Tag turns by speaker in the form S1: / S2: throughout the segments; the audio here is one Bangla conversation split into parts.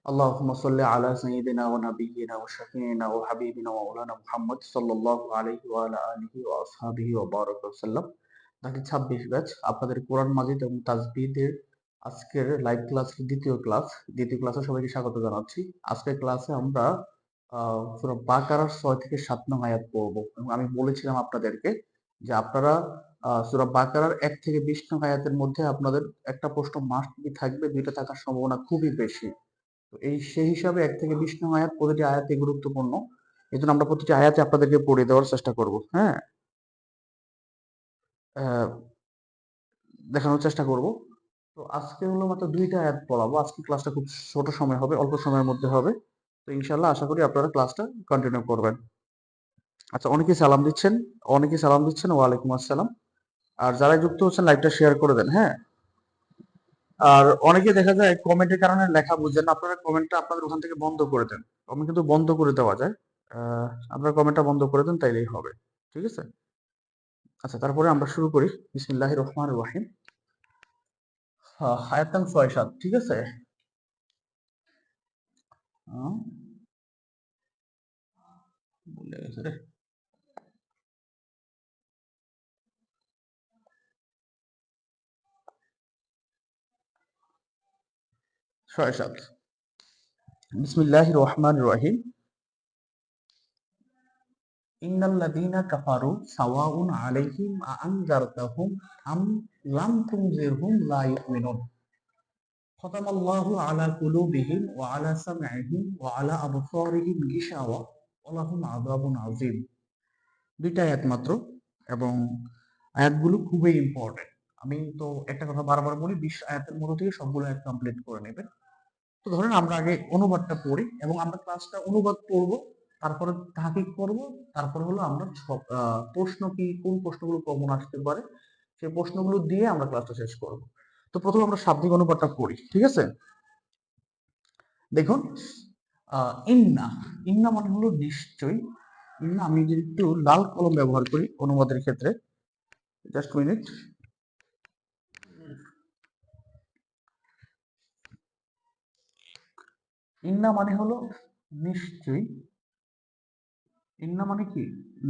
S1: اللهم صل على سيدنا ونبينا وشفيعنا وحبيبنا ومولانا محمد সাল্লাল্লাহু আলাইহি ওয়া আলা আলিহি ওয়া আসহাবিহি ওয়া বারাকা ওয়াসাল্লাম। বাকি 26 ব্যাচ আপনাদের কোরআন মাজিদ এবং তাজবিদের আজকের লাইভ ক্লাসের দ্বিতীয় ক্লাসে সবাইকে স্বাগত জানাচ্ছি। আজকের ক্লাসে আমরা সূরা বাকারার 6 থেকে 7 নং আয়াত পড়ব এবং আমি বলেছিলাম আপনাদেরকে যে আপনারা সূরা বাকারার 1 থেকে 20 নং আয়াতের মধ্যে আপনাদের একটা প্রশ্ন মাস্ট বি থাকবে, দুইটা থাকার সম্ভাবনা খুবই বেশি। তো সেই হিসাবে 1 থেকে 20 নং আয়াত প্রতিটি আয়াতই গুরুত্বপূর্ণ। এজন্য আমরা প্রতিটি আয়াতে আপনাদেরকে পড়ে দেওয়ার চেষ্টা করব। হ্যাঁ? আহ, দেখানোর চেষ্টা করব। তো আজকে হলো মাত্র 2টা আয়াত পড়াবো। আজকে ক্লাসটা খুব ছোট সময় হবে, অল্প সময়ের মধ্যে হবে। তো ইনশাআল্লাহ আশা করি আপনারা ক্লাসটা কন্টিনিউ করবেন। আচ্ছা, অনেকেই সালাম দিচ্ছেন। ওয়ালাইকুম আসসালাম। আর যারা যুক্ত হচ্ছেন লাইভটা শেয়ার করে দেন। হ্যাঁ? আর অনেকে দেখা যায় কমেন্টের কারণে লেখা বুঝেন না, আপনারা কমেন্টটা আপনাদের ওখান থেকে বন্ধ করে দেন। কমেন্ট কিন্তু বন্ধ করে দেওয়া যায়। আপনারা কমেন্টটা বন্ধ করে দেন, তাইলেই হবে। ঠিক আছে? আচ্ছা, তারপরে আমরা শুরু করি। বিসমিল্লাহির রহমানির রহিম। আয়াত নং 6-7। ঠিক আছে? আহ, ভুলে গেছে রে। 6-7। বিসমিল্লাহির রহমানির রহিম। ইন্নাল্লাযীনা কাফারু সাওয়াউন আলাইহিম আআনজারতাহুম আম লাম তুনজিরহুম লা ইউমিনুন। খতামাল্লাহু আলা কুলুবিহিম ওয়া আলা সামঈহিম ওয়া আলা আবসারিহিম গিশাওয়া ওয়া লাহুম আযাবুন আযীম। 2টা আয়াত মাত্র এবং আয়াতগুলো খুবই ইম্পর্টেন্ট। আমি তো একটা কথা বারবার বলি, 20 আয়াতের মধ্য থেকে সবগুলো আয়াত কমপ্লিট করে নেবেন। তো ধরেন আমরা আগে অনুবাদটা পড়ি এবং আমরা ক্লাসটা অনুবাদ পড়বো, তারপরে তাহকিক করব, তারপর হলো আমরা প্রশ্ন কি, কোন প্রশ্নগুলো কমন আসতে পারে সেই প্রশ্নগুলো দিয়ে আমরা ক্লাসটা শেষ করব। তো প্রথমে আমরা শাব্দিক অনুবাদটা পড়ি। ঠিক আছে? দেখুন, ইন্না ইন্না মানে হলো নিশ্চয়ই। ইন্না, আমি যদি একটু লাল কলম ব্যবহার করি অনুবাদের ক্ষেত্রে, জাস্ট মিনিট। ইন্না মানে হলো নিশ্চয়ই। ইন্না মানে কি?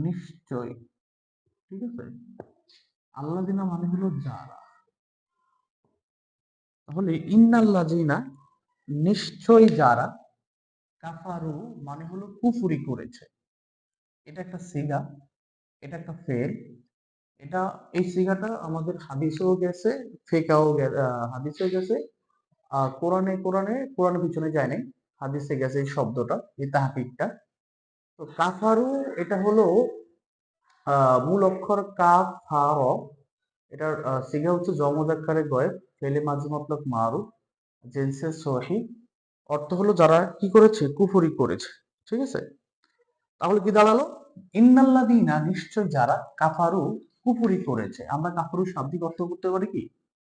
S1: নিশ্চয়। ঠিক আছে? আল্লাযিনা মানে হলো যারা। তাহলে ইন্নাল্লাযিনা নিশ্চয় যারা, কাফারু মানে হলো কুফরি করেছে। এটা একটা সিগা, এটা একটা ফেল। এটা, এই সিগাটা আমাদের হাদিসেও গেছে, হাদিসেও গেছে। কোরআনের পিছনে যায় নাই, হাদিসে গেছে এই শব্দটা, এই তাহকিকটা। তো কাফারু, এটা হলো মূল অক্ষর কাফ হা র। এটার সিগা হচ্ছে জমজ আকারে গয়েব, ফেলে মাঝি মতলব মারুফ, জেনসে সহি। অর্থ হলো যারা কি করেছে? কুফরি করেছে। ঠিক আছে? তাহলে কি দাঁড়ালো? ইন্নাল্লাযীনা নিশ্চয় যারা, কাফারু কুফরি করেছে। আমরা কাফারু শাব্দিক অর্থ করতে পারি কি?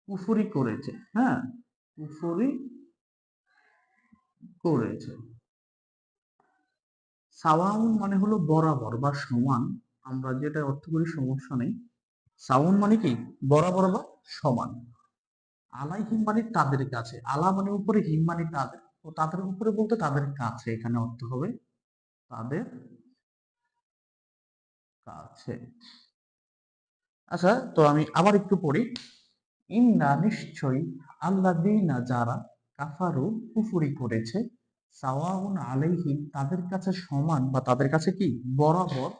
S1: কুফরি করেছে। হ্যাঁ, কুফরি করেছে। সাওয়াউন মানে হলো বরাবর বা সমান। আমরা যেটা অর্থ করি সমস্যা নেই। সাওয়াউন মানে কি? বরাবর বা সমান। আলাইহিম মানে তাদের কাছে। আলা মানে উপরে, হিম মানে তাদের। তো তাদের উপরে বলতে তাদের কাছে এখানে অর্থ হবে, তাদের কাছে। আচ্ছা, তো আমি আবার একটু পড়ি। ইন্না নিশ্চয়ই, আল্লাযীনা যারা, কাফারু কুফরি করেছে, সাওয়াউন আলাইহিম তাদের কাছে সমান বা তাদের কাছে কি? বরাবর।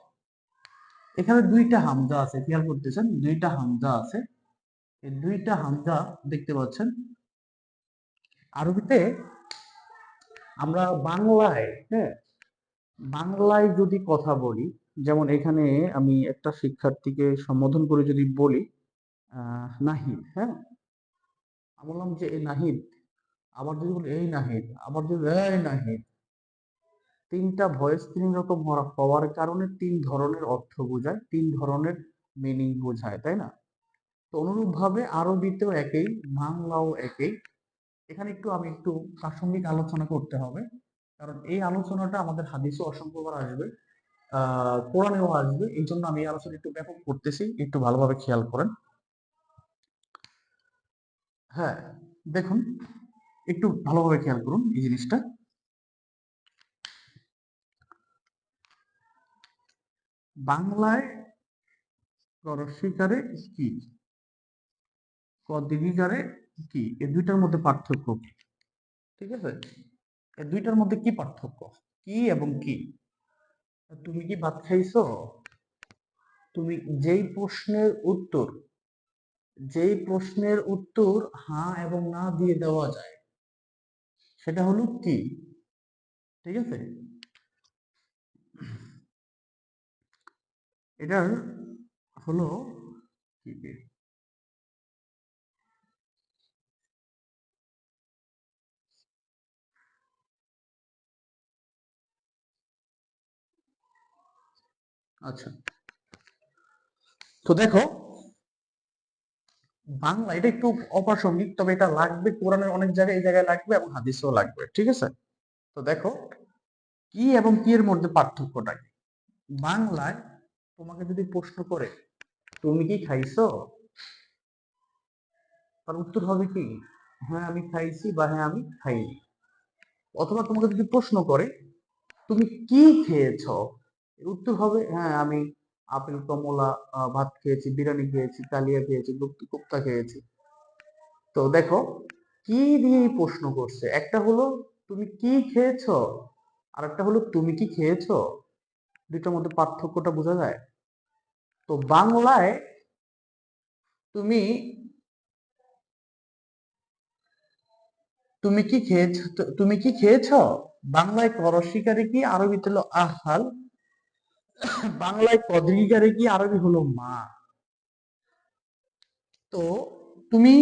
S1: এখানে 2টা হামজা আছে, খেয়াল করতেছেন? 2টা হামজা আছে। এই 2টা হামজা দেখতে পাচ্ছেন। আরবিতে আমরা বাংলায়, হ্যাঁ, বাংলায় যদি কথা বলি, যেমন এখানে আমি একটা শিক্ষার্থীকে সম্বোধন করে যদি বলি নাহিদ, হ্যাঁ, আমি বললাম যে এই নাহিদ, আবার যদি বলি এই নাহিদ, আবার যদি এই নাহিদ, 3টা ভয়েস 3 রকম হওয়ার কারণে 3 ধরনের অর্থ বোঝায়, 3 ধরনের মিনিং বোঝায়, তাই না? তো অনুরূপ ভাবে আরবিতেও একই, বাংলাও একই। এখানে আমি একটু প্রাসঙ্গিক আলোচনা করতে হবে, কারণ এই আলোচনাটা আমাদের হাদিসে অসংখ্যবার আসবে, কোরআনেও আসবে। এই জন্য আমি এই আলোচনা একটু ব্যাপক করতেছি, একটু ভালোভাবে খেয়াল করেন। হ্যাঁ, দেখুন, একটু ভালোভাবে খেয়াল করুন এই জিনিসটা। বাংলায় করস্বীকারে কি, ক দীর্ঘিকারে কি, এই দুইটার মধ্যে পার্থক্য কি? ঠিক আছে, এই দুইটার মধ্যে কি পার্থক্য, কি এবং কি? তুমি কি ভাত খাইছো? তুমি যেই প্রশ্নের উত্তর, যেই প্রশ্নের উত্তর হ্যাঁ এবং না দিয়ে দেওয়া যায় সেটা হলো কি। ঠিক আছে, এটার হলো কি কি? আচ্ছা, তো দেখো বাংলা এটা একটু অপ্রাসঙ্গিক, তবে এটা লাগবে কোরআনের অনেক জায়গায়, এই জায়গায় লাগবে এবং হাদিসেও লাগবে। ঠিক আছে, তো দেখো কি এবং কি এর মধ্যে পার্থক্যটা কি। বাংলায় তোমাকে যদি প্রশ্ন করে তুমি কি খাইছো, তার উত্তর হবে কি হ্যাঁ আমি খাইছি বা হ্যাঁ আমি খাইনি। অথবা তোমাকে যদি প্রশ্ন করে তুমি কি খেয়েছো, এর উত্তর হবে হ্যাঁ আমি আপেল কমলা ভাত খেয়েছি, বিরিয়ানি খেয়েছি, কালিয়া খেয়েছি, কোপ্তা খেয়েছি। তো দেখো কি দিয়ে প্রশ্ন করছে, একটা হলো তুমি কি খেয়েছো, আর একটা হলো তুমি কি খেয়েছো। দুইটার মধ্যে পার্থক্যটা বোঝা যায়। তো বাংলায় তুমি তুমি কি খেয়েছো, তুমি কি খেয়েছো বাংলায় করস্বীকারে কি, আরবিতে হলো আহাল, বাংলায় কদরিকারে কি, আরবি হলো মা। তো তুমি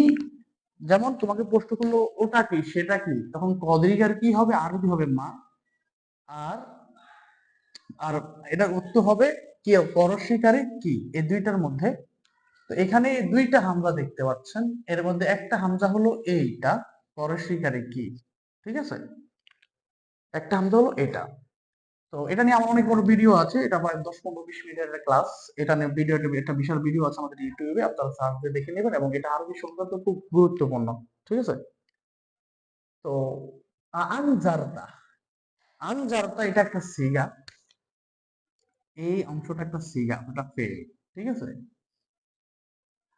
S1: যেমন তোমাকে প্রশ্ন করলো ওটা কি সেটা কি, তখন কদরিকার কি হবে, আরবি হবে মা। আর আর এটার উত্তর হবে কি, পরস্বীকারে কি, এই দুইটার মধ্যে। তো এখানে দুইটা হামজা দেখতে পাচ্ছেন, এর মধ্যে একটা হামজা হলো এইটা, পরস্বীকারে কি। ঠিক আছে, একটা হামজা হলো এটা। তো এটা নিয়ে আমার অনেক বড় ভিডিও আছে, এটা প্রায় 10-15-20 মিনিটের একটা ক্লাস। এটা নিয়ে ভিডিও, একটা বিশাল ভিডিও আছে আমাদের ইউটিউবে, আপনারা সার্চ দিয়ে দেখে নেবেন, এবং এটা আরবি সংক্রান্ত খুব গুরুত্বপূর্ণ। ঠিক আছে, তো আনজারতা, আনজারতা এটা একটা সিগা, এই অংশটা একটা সিগা, ওটা ফেল। ঠিক আছে,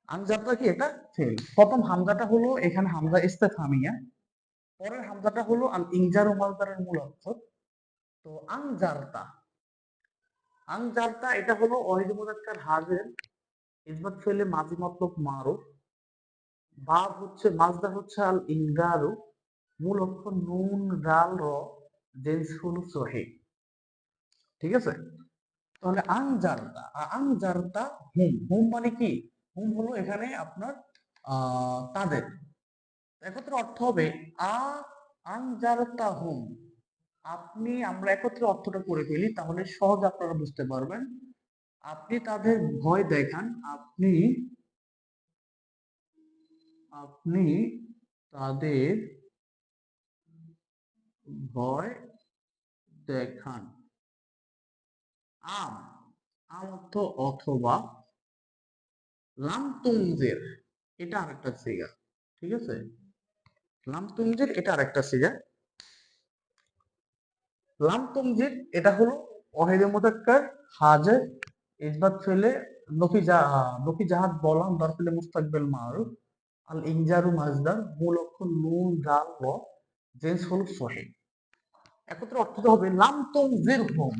S1: আনজারতা কি, এটা ফেল। প্রথম হামজাটা হলো এখানে হামজা ইস্তেফামিয়া, পরের হামজাটা হলো আল ইনজারু মাসদারের মূল অক্ষর। তো আনজারতা, আনজারতা এটা হলো ওয়াহিদ মুজাক্কার হাজির ইসবাত ফেলে মাজি মতলব মারুফ, বাব হচ্ছে মাসদার হচ্ছে আল ইনজারু, মূল অক্ষর নুন গাল র, জেন্স হলো সহি। ঠিক আছে, তাহলে আনজারতা, আনজারতা হুম, হুম মানে কি, হুম হলো এখানে আপনার তাদের, একত্রে অর্থ হবে আ আনজারতা হুম। আপনি, আমরা একত্রে অর্থটা করে ফেলি তাহলে সহজ আপনারা বুঝতে পারবেন। আপনি তাদের ভয় দেখান, আপনি আপনি তাদের ভয় দেখান। আম, আম অর্থ অথবা, লাম তুমজির এটা আরেকটা সিগা। ঠিক আছে, লাম তুমজির এটা আরেকটা সিগা। লাম তুমজির এটা হলো ওয়াহিদে মুযাক্কার হাজির ইসবাত ফেলে নফি জাহাদ বলাম দর ফেলে মুস্তাকবিল মারুফ, আল ইনজারু মাজদার, মূল অক্ষর নুন দাল র, জেন্স হলো সহিহ। একত্রে অর্থ হবে লাম তুমজির হুম,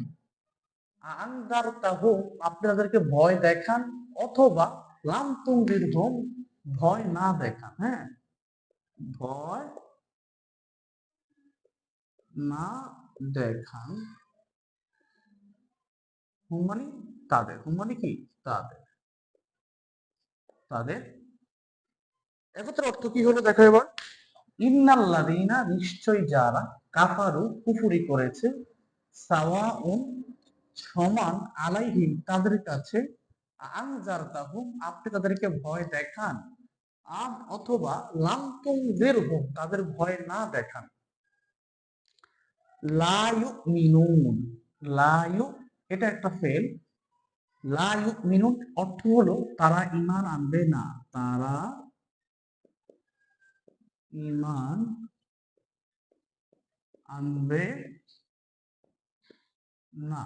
S1: আনজারতাহুম আপনি তাদেরকে ভয় দেখান, অথবা লাম তুমজির হুম ভয় না দেখান। হ্যাঁ, ভয় না দেখান, হুম মানে তাদের, হুম মানে কি তাদের, তাদের একত্রে অর্থ কি হলো দেখো এবার। ইন্নাল্লাযীনা নিশ্চয় যারা, কাফারু কুফরি করেছে, সাওয়াউন সমান, আলাইহিম তাদের কাছে, আনজারতাহুম আপনি তাদেরকে ভয় দেখান, আম অথবা লাম তুনজিরহুম তাদের ভয় না দেখান। লা ইউমিনুন, লা ইউ এটা একটা ফেল, লা ইউমিনুন অর্থ হলো তারা ঈমান আনবে না, তারা ঈমান আনবে না।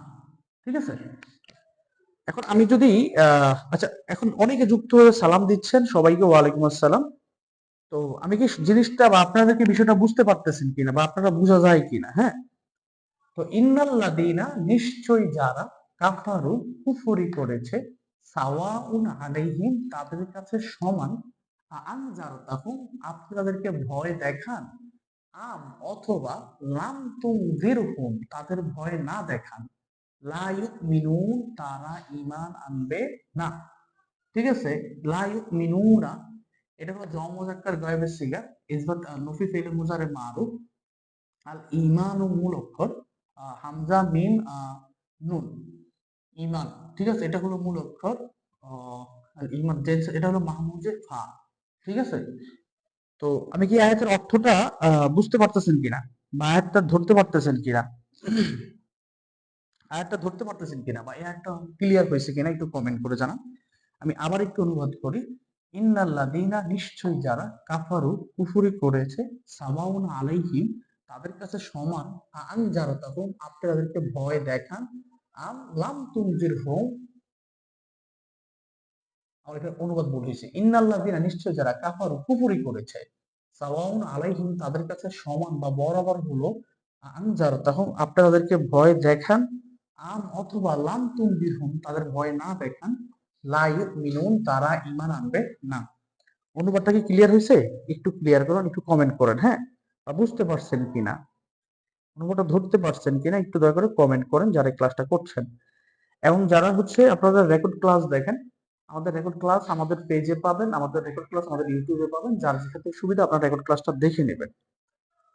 S1: ঠিক আছে, এখন আমি যদি আচ্ছা, এখন অনেকে যুক্ত হয়ে সালাম দিচ্ছেন, সবাইকে ওয়ালাইকুম আসসালাম। তো আমি কি জিনিসটা বা আপনাদেরকে বিষয়টা বুঝতে পারতেছেন কিনা বা আপনারা বোঝা যায় কিনা? হ্যাঁ, তো ইন্নাল্লাযীনা নিশ্চয়ই যারা কাফারু কুফরি করেছে, সাওয়াউন আলাইহিম তাদের কাছে সমান, আনজারতাহুম আপনি তাদেরকে ভয় দেখান, আম অথবা লাম তুনজিরহুম তাদের ভয় না দেখান, লা ইউমিনুন তারা ঈমান আনবে না। ঠিক আছে, লা ইউমিনুনা এটা হলো জম মুযাক্কার গায়েবের সিগা, ইসবাত নফি ফিল মুজারে মারুফ। আল ঈমানু মূল অক্ষর, হামজা মিম নুন, ঈমান। ঠিক আছে, এটা হলো মূল অক্ষর। আল ঈমান এটা হলো মাহমুজে ফা। ঠিক আছে, তো আমি কি আয়াতের অর্থটা বুঝতে পারতেছেন কিনা বা আয়াতটা ধরতে পারতেছেন কিনা, আয়াতটা ধরতে পারতেছেন কিনা বা এই আয়াতটা ক্লিয়ার হয়েছে কিনা একটু কমেন্ট করে জানান। আমি আবার একটু অনুবাদ করি। ইন্নাল্লাযীনা নিশ্চয়ই যারা কাফারু কুফরি করেছে, সাওয়াউন আলাইহিম তাদের কাছে সমান, আনজারতাহুম আপনি তাদেরকে ভয় দেখান, আম লাম তুনজিরহুম। আমার এটা অনুবাদ বলেছি, ইন্নাল্লাযীনা নিশ্চয় যারা কাফারু কুফরি করেছে, সাওয়াউন আলাইহিম তাদের কাছে সমান বা বরাবর হলো, আনজারতাহুম আপনি তাদেরকে ভয় দেখান, আম অথবা লাম তুনজিরহুম তাদের ভয় না দেখান, লা ইউমিনুন তারা ঈমান আনবে না। অনুবাদটা কি ক্লিয়ার হয়েছে? একটু ক্লিয়ার করুন, একটু কমেন্ট করেন। হ্যাঁ, বা বুঝতে পারছেন কিনা, অনুবাদটা ধরতে পারছেন কিনা একটু দয়া করে কমেন্ট করেন যারা এই ক্লাসটা করছেন। এবং যারা হচ্ছে আপনারা রেকর্ড ক্লাস দেখেন, আমাদের রেকর্ড ক্লাস আমাদের পেজে পাবেন, আমাদের রেকর্ড ক্লাস আমাদের ইউটিউবে পাবেন, যার যেটাতে সুবিধা আপনারা রেকর্ড ক্লাসটা দেখে নেবেন।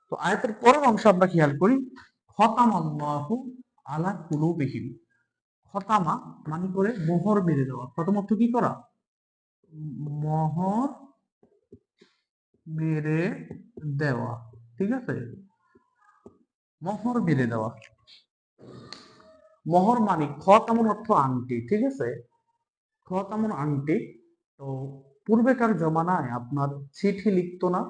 S1: তো আয়াতের পরের অংশ আমরা খেয়াল করি, খতামাল্লাহু আলা কুলুবিহিম। খতামা মানে করে মোহর মেরে দেওয়া। খতম অর্থ কি করা? মোহর মেরে দেওয়া। ঠিক আছে, মোহর মেরে দেওয়া। মোহর মানে খতামুন অর্থ আংটি। ঠিক আছে, খতামুন আংটি। তো পূর্বেকার জমানায় আপনার চিঠি লিখতো না,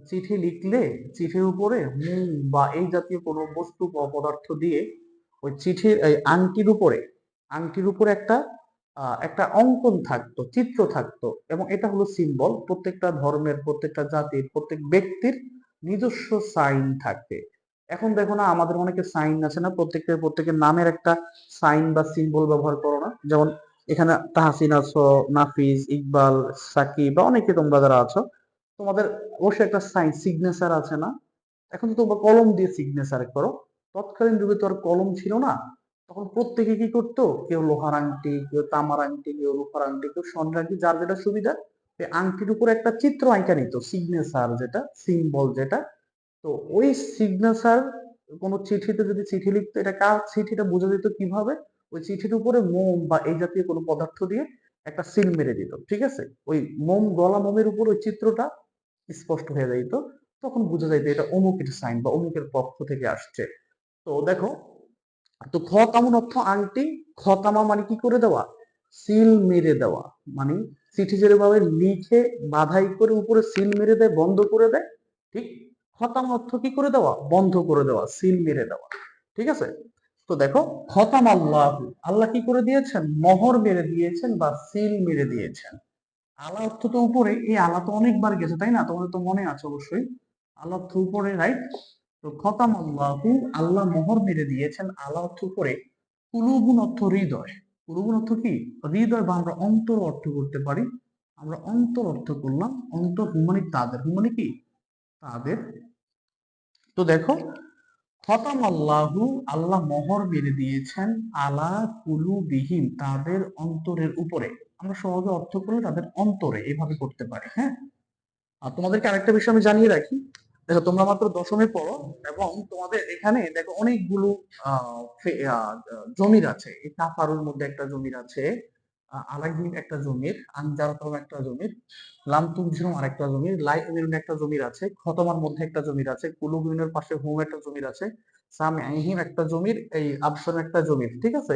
S1: চিঠি লিখলে চিঠির উপরে মোম বা এই জাতীয় কোনো বস্তু বা পদার্থ দিয়ে ওই চিঠির এই আংটির উপরে একটা অঙ্কন থাকতো, চিত্র থাকতো, এবং এটা হলো সিম্বল। প্রত্যেকটা ধর্মের, প্রত্যেকটা জাতির, প্রত্যেক ব্যক্তির নিজস্ব সাইন থাকবে। এখন দেখো না, আমাদের অনেকে সাইন আছে না, প্রত্যেকের নামের একটা সাইন বা সিম্বল ব্যবহার করো না। যেমন এখানে তাহসিন আছো, নাফিজ, ইকবাল, সাকিব বা অনেকে তোমরা যারা আছো, তোমাদের অবশ্যই একটা সাইন সিগনেচার আছে না। এখন তো তোমরা কলম দিয়ে সিগনেচার করো, তৎকালীন যুগে তো আর কলম ছিল না। তখন প্রত্যেকে কি করতো, কেউ লোহার আংটি, কেউ তামার আংটি, কেউ রূপার আংটি, কেউ স্বর্ণের আংটি, যার যেটা সুবিধা এই আংটির উপর একটা চিত্র আঁকা নিত, সিগনেচার যেটা, সিম্বল যেটা। তো ওই সিগনেচার, কোন চিঠিতে যদি চিঠি লিখতো, এটা কার চিঠিটা বোঝা যেত কিভাবে? ওই চিঠির উপরে মোম বা এই জাতীয় কোনো পদার্থ দিয়ে একটা সিল মেরে দিত। ঠিক আছে, ওই মোম, গলা মোমের উপর ওই চিত্রটা স্পষ্ট হয়ে যাইতো। তখন বোঝা যাইতো এটা অমুকের সাইন বা অমুকের পক্ষ থেকে আসছে। তো দেখো, তো খতামুন অর্থ আংটি। খতামা মানে কি করে দেওয়া? সিল মেরে দেওয়া। মানে চিঠি যেভাবে লিখে বাধাই করে উপরে সিল মেরে দেয়, বন্ধ করে দেয়, ঠিক খতাম অর্থ কি করে দেওয়া? বন্ধ করে দেওয়া, সিল মেরে দেওয়া। ঠিক আছে, তো দেখো, খতাম আল্লাহ, আল্লাহ কি করে দিয়েছেন? মোহর মেরে দিয়েছেন বা সিল মেরে দিয়েছেন। আল্লাহ অর্থ তো উপরে, এই আল্লাহ তো অনেকবার গেছে তাই না, তোমাদের তো মনে আছে অবশ্যই। আল্লাহ তো উপরে, রাইট? তো খতাম আল্লাহু আল্লাহ মোহর মেরে দিয়েছেন, আল্লাহ অর্থ উপরে। কুলুবুন অর্থ হৃদয়। কুলুবুন অর্থ কি? হৃদয়, বা আমরা অন্তর অর্থ করতে পারি। আমরা অন্তর অর্থ করলাম। অন্তর হুমানি তাদের, হুমানি কি? তাদের। তো দেখো, খতাম আল্লাহু আল্লাহ মোহর মেরে দিয়েছেন, আলা কুলুবিহিম তাদের অন্তরের উপরে। আমরা সহজে অর্থ করলে তাদের অন্তরে এভাবে করতে পারি। হ্যাঁ, আর তোমাদেরকে আরেকটা বিষয় আমি জানিয়ে রাখি। দেখো, তোমরা মাত্র দশমে পড়ো, এবং তোমাদের এখানে দেখো অনেকগুলো জমির আছে। এই কাফারুর মধ্যে একটা জমির আছে, আলাইহিম একটা জমির, আনজারতম একটা জমির, লাম তুনজিরুম আরেকটা জমির, লাই ইউমিনুন একটা জমির আছে, খতমার মধ্যে একটা জমির আছে, কুলুবিনের পাশে হুম একটা জমির আছে, সামিহিম একটা জমির, এই আবসর একটা জমির। ঠিক আছে,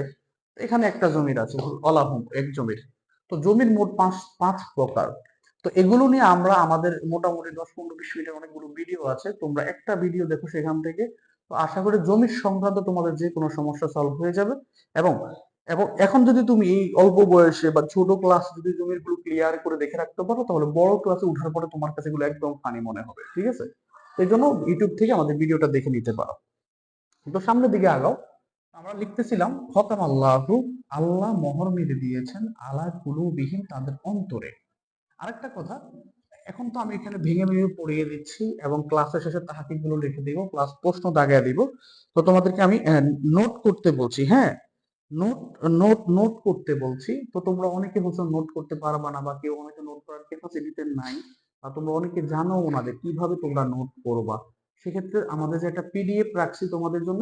S1: এখানে একটা জমির আছে, অলাহুম এক জমির। তো জমির মোট পাঁচ পাঁচ প্রকার। তো এগুলো নিয়ে আমরা আমাদের মোটামুটি 10-15-20 মিনিটের অনেকগুলো ভিডিও আছে, তোমরা একটা ভিডিও দেখো সেখান থেকে। তো আশা করি জমির সংক্রান্ত তোমাদের যে কোনো সমস্যা সলভ হয়ে যাবে। এবং এবং এখন যদি তুমি এই অল্প বয়সে বা ছোট ক্লাস যদি জমির গুলো ক্লিয়ার করে দেখে রাখতে পারো, তাহলে বড় ক্লাসে উঠার পরে তোমার কাছে এগুলো একদম ফানি মনে হবে, ঠিক আছে? এই জন্য ইউটিউব থেকে আমাদের ভিডিওটা দেখে নিতে পারো। তো সামনের দিকে আগাও। আমরা লিখতেছিলাম খতাম আল্লাহু, আল্লাহ মোহর মেরে দিয়েছেন আলা কুলুবিহিম, তাদের অন্তরে। আরেকটা কথা, এখন তো আমি এখানে ভেঙে ভেঙে পড়িয়ে দিচ্ছি এবং ক্লাসের শেষে তাহাকিক গুলো লিখে দিব, প্লাস প্রশ্ন দাগিয়ে দিব। তো তোমাদেরকে আমি নোট করতে বলছি, হ্যাঁ, নোট নোট নোট করতে বলছি। তো তোমরা অনেকে বলছো নোট করতে পারবা না, বা কেউ অনেকে নোট করার ক্যাপাসিটিতে নাই, বা তোমরা অনেকে জানো না যে কিভাবে তোমরা নোট করবা। সেক্ষেত্রে আমাদের যে একটা পিডিএফ রাখছি তোমাদের জন্য,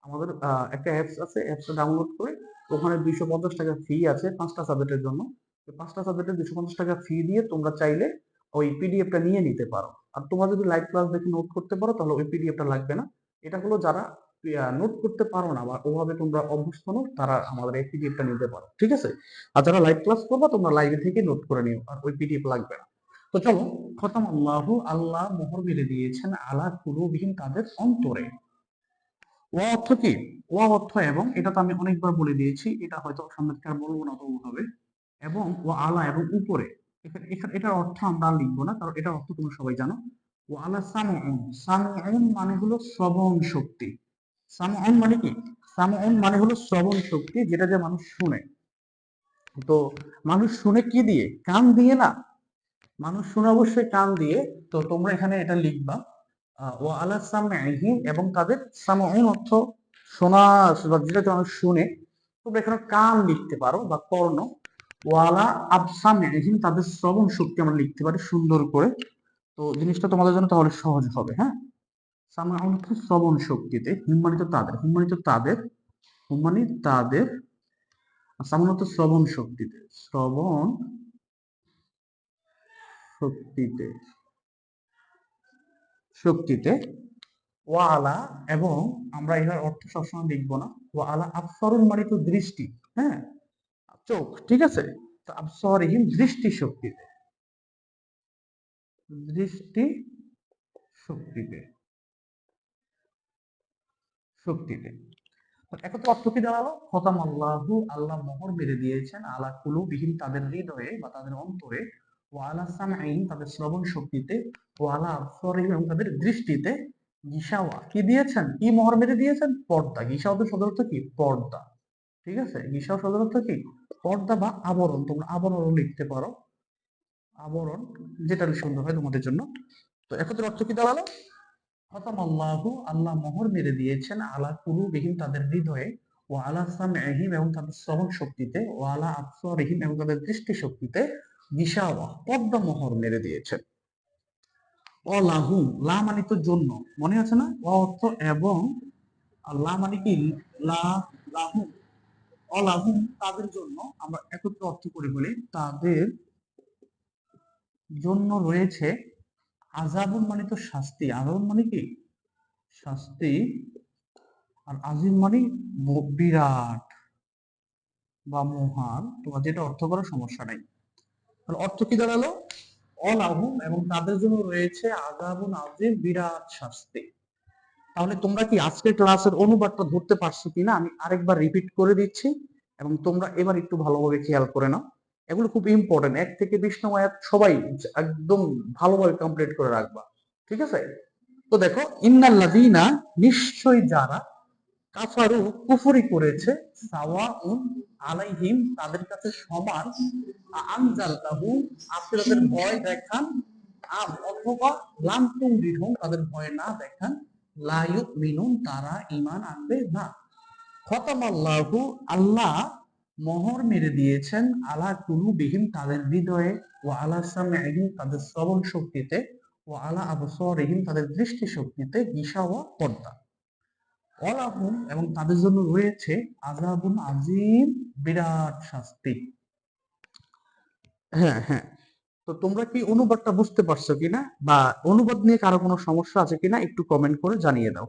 S1: আমাদের একটা অ্যাপস আছে, অ্যাপসটা ডাউনলোড করে ওখানে 250 টাকা ফি আছে 5টা সাবজেক্টের জন্য। 5টা সাবজেক্টে 250 টাকা ফি দিয়ে তোমরা চাইলে ওই পিডিএফটা নিয়ে নিতে পারো। আর তোমরা যদি লাইভ ক্লাস দেখে নোট করতে পারো তাহলে ওই পিডিএফটা লাগবে না। এটা হলো যারা নোট করতে পারো না বা ওভাবে তোমরা অভ্যস্ত নও, তারা আমাদের এই পিডিএফটা নিতে পারো, ঠিক আছে? আর যারা লাইভ ক্লাস করবা তোমরা লাইভে থেকে নোট করে নিও, আর ওই পিডিএফ লাগবে না। তো চলো, খতম আল্লাহু, আল্লাহ মোহর মেরে দিয়েছেন আলা কুলুবিহিম, তাদের অন্তরে। ওয়া অর্থ কি? ওয়া অর্থ এবং, এটা তো আমি অনেকবার বলে দিয়েছি, এটা হয়তো সামনে থেকে আর বলবো না হবে। এবং ও আলা এবং উপরে, এটার অর্থ আমরা আর লিখবো না, কারণ এটার অর্থ তোমরা সবাই জানো। ও আলা সামউন, সামউন মানে হলো শ্রবণ শক্তি। সামউন মানে কি? সামউন মানে হলো শ্রবণ শক্তি, যেটা যে মানুষ শুনে। তো মানুষ শুনে কি দিয়ে? কান দিয়ে না। মানুষ শুনে অবশ্যই কান দিয়ে। তো তোমরা এখানে এটা লিখবা ও আলা সামঈহিম, এবং তাদের সামউন অর্থ শোনা, যেটা মানুষ শুনে। তোমরা এখানে কান লিখতে পারো বা কর্ণ। ওয়ালা আবসামঈহিম, তাদের শ্রবণ শক্তি আমরা লিখতে পারি সুন্দর করে। তো জিনিসটা তোমাদের জন্য তাহলে সহজ হবে, হ্যাঁ। সামউন অর্থ শ্রবণ শক্তিতে, হুম্মানিত তাদের, হুম্মানিত তাদের, হুম্মানিত তাদের। আর সামউন অর্থ শ্রবণ শক্তিতে, শ্রবণ শক্তিতে, শক্তিতে। ওয়ালা এবং, আমরা এটার অর্থ সবসময় লিখবো না। ওয়ালা আবসরুন মানে তো দৃষ্টি, হ্যাঁ, চোখ, ঠিক আছে? তো আবসরিহিম দৃষ্টি শক্তিতে, দৃষ্টি শক্তিতে, শক্তিতে। এখন তো অর্থ কি দাঁড়ালো? খতাম আল্লাহু, আল্লাহ মোহর মেরে দিয়েছেন আলা কুলুবিহিম, তাদের হৃদয়ে বা তাদের অন্তরে। ও আলা সামঈহিম, তাদের শ্রবণ শক্তিতে। ও আলা আবসরিহিম, এবং তাদের দৃষ্টিতে। গিশাওয়া কি দিয়েছেন? কি মোহর মেরে দিয়েছেন? পর্দা। গিশাওয়া তো সদর অর্থ কি? পর্দা, ঠিক আছে? গিশাও সদর অর্থ কি? পর্দা বা আবরণ। তোমরা আবরণও লিখতে পারো, আবরণ, যেটা সুন্দর হয় তোমাদের জন্য। তো একত্র অর্থ কি দাঁড়ালো? খতাম আল্লাহু, আল্লাহ মোহর মেরে দিয়েছেন আলা কুলুবিহিম, তাদের হৃদয়ে। ও আলা সামঈহিম, এবং তাদের শ্রবণ শক্তিতে। ও আলা আবসারিহিম, এবং তাদের দৃষ্টি শক্তিতে। গিশাওয়া পর্দা মোহর মেরে দিয়েছেন। অলাহুম, লা মানে তো জন্য, মনে আছে না? অ অর্থ এবং, আর লা মানে কি? লা, লাহুম, অলাহুম তাদের জন্য। আমরা একত্র অর্থ করে বলি, তাদের জন্য রয়েছে আযাবুন মানে তো শাস্তি, আযাবুন মানে কি? শাস্তি। আর আজিম মানে বিরাট বা মহান, তোমার যেটা অর্থ করো সমস্যা নাই। তাহলে অর্থ কি দাঁড়ালো? অলাহুম, এবং তাদের জন্য রয়েছে আযাবুন আজিম, বিরাট শাস্তি। তাহলে তোমরা কি আজকের ক্লাসের অনুবাদটা ধরতে পারছো কিনা আমি আরেকবার রিপিট করে দিচ্ছি, এবং তোমরা এবার একটু ভালোভাবে খেয়াল করে নাও। এগুলো খুব ইম্পর্টেন্ট, 1 থেকে 20 নং আয়াত সবাই একদম ভালোভাবে কমপ্লিট করে রাখবা, ঠিক আছে? তো দেখো, ইন্নাল্লাযীনা, নিশ্চয় যারা, কাফারু কুফরি করেছে, সাওয়াউন আলাইহিম, তাদের কাছে সমান, আনজালতাহু, আপনি তাদের ভয় দেখান, অথবা লাম তুনজিরহুম, তাদের ভয় না দেখান, লা ইউমিনুন, তারা ঈমান আনবে না। খতামাল্লাহু, আল্লাহ মোহর মেরে দিয়েছেন আলা কুলুবিহিম, তাদের হৃদয়ে। ও আলা সামঈহিম, তাদের শ্রবণ শক্তিতে। ও আলা আবসারিহিম, তাদের দৃষ্টি শক্তিতে। গিশাওয়া পর্দা। ওয়ালাহুম, এবং তাদের জন্য রয়েছে আযাবুন আযীম, বিরাট শাস্তি। হ্যাঁ, হ্যাঁ। তো তোমরা কি অনুবাদটা বুঝতে পারছো কিনা, বা অনুবাদ নিয়ে কারো কোনো সমস্যা আছে কিনা একটু কমেন্ট করে জানিয়ে দাও।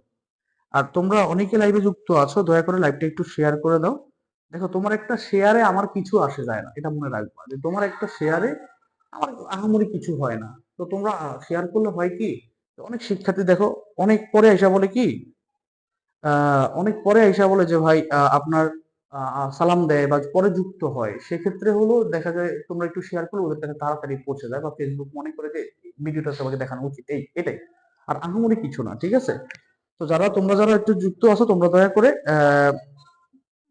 S1: আর তোমরা অনেকে লাইভে যুক্ত আছো, দয়া করে লাইভটা একটু শেয়ার করে দাও। দেখো, তোমার একটা শেয়ারে আমার কিছু আসে যায় না, এটা মনে রাখবা, যে তোমার একটা শেয়ারে আমার আহামরি কিছু হয় না। তো তোমরা শেয়ার করলে হয় কি, অনেক শিক্ষার্থী দেখো অনেক পরে আইসা বলে কি, অনেক পরে আইসা বলে যে ভাই আপনার সালাম দেয় বা পরে যুক্ত হয়, সেক্ষেত্রে হলো দেখা যায় তোমরা একটু শেয়ার করলে ওদের কাছে তাড়াতাড়ি পৌঁছে যায়, বা ফেসবুক মনে করে যে ভিডিওটা সবাইকে দেখানো উচিত, এটাই। আর আহামরি কিছু না, ঠিক আছে? তো তোমরা যারা একটু যুক্ত আছো, তোমরা দয়া করে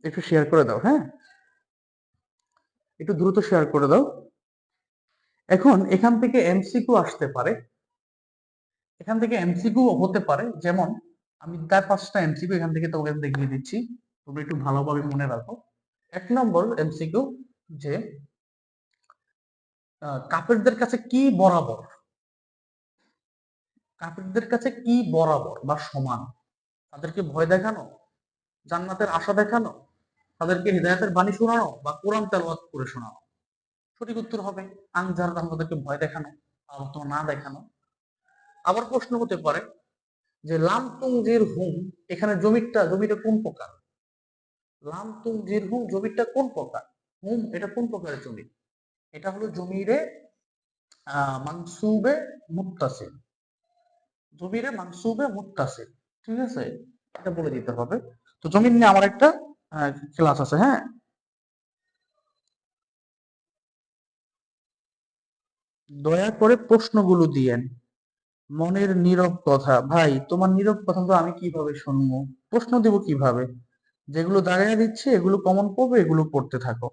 S1: একটু শেয়ার করে দাও, হ্যাঁ, একটু দ্রুত শেয়ার করে দাও। এখন এখান থেকে এমসিকিউ আসতে পারে, এখান থেকে এমসিকিউ হতে পারে, যেমন আমি 4-5টা এমসিকিউ এখান থেকে তোমাকে দেখিয়ে দিচ্ছি, তোমরা একটু ভালোভাবে মনে রাখো। 1 নম্বর এমসিকিউ, যে কাফেরদের কাছে কি বরাবর, কাফেরদের কাছে কি বরাবর বা সমান? তাদেরকে ভয় দেখানো, জান্নাতের আশা দেখানো, তাদেরকে হৃদায়তের বাণী শোনানো, বা কোরআন তেলাওয়াত করে শোনানো? সঠিক উত্তর হবে আনজার, তাদেরকে ভয় দেখানো আর না দেখানো। আবার প্রশ্ন হতে পারে যে লাম তুনজির হুম, এখানে জমিটা কোন প্রকার? লাম তুনজির হুম, জমিটা কোন প্রকার? হুম, এটা কোন প্রকারের জমি? এটা হলো জমিরে মানসুবে মুত্তাসিল, জমিরে মানসুবে মুত্তাসিল, ঠিক আছে? এটা বলে দিতে হবে। তো জমির নিয়ে আমার একটা ক্লাস আছে, হ্যাঁ। দয়া করে প্রশ্নগুলো দিয়েন। মনের নীরব কথা, ভাই তোমার নীরব কথা তো আমি কিভাবে শুনবো? প্রশ্ন দিব কিভাবে? যেগুলো দাঁড়িয়ে দিচ্ছে এগুলো কমন পড়বে, এগুলো পড়তে থাকো।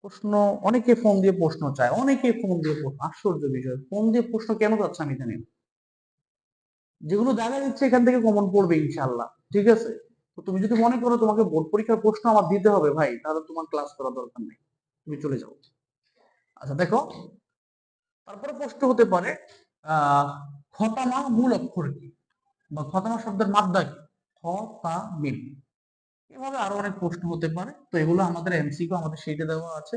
S1: প্রশ্ন, অনেকে ফোন দিয়ে প্রশ্ন চায়, অনেকে ফোন দিয়ে প্রশ্ন, আশ্চর্য বিষয়, ফোন দিয়ে প্রশ্ন কেন চাচ্ছে আমি জানি না। যেগুলো দেখা দিচ্ছে এখান থেকে কমন পড়বে ইনশাল্লাহ, ঠিক আছে? তো তুমি যদি মনে করো তোমাকে বোর্ড পরীক্ষার প্রশ্ন আমার দিতে হবে ভাই, তাহলে তোমার ক্লাস করার দরকার নেই, তুমি চলে যাও। আচ্ছা দেখো, তারপরে প্রশ্ন হতে পারে আহ খতামা মূল অক্ষর কি, বা খতামা শব্দের মাদ্দা কি? খ, তা, মিম। এভাবে আরো অনেক প্রশ্ন হতে পারে। তো এগুলো আমাদের এমসিকিউ আমাদের শিটে দেওয়া আছে।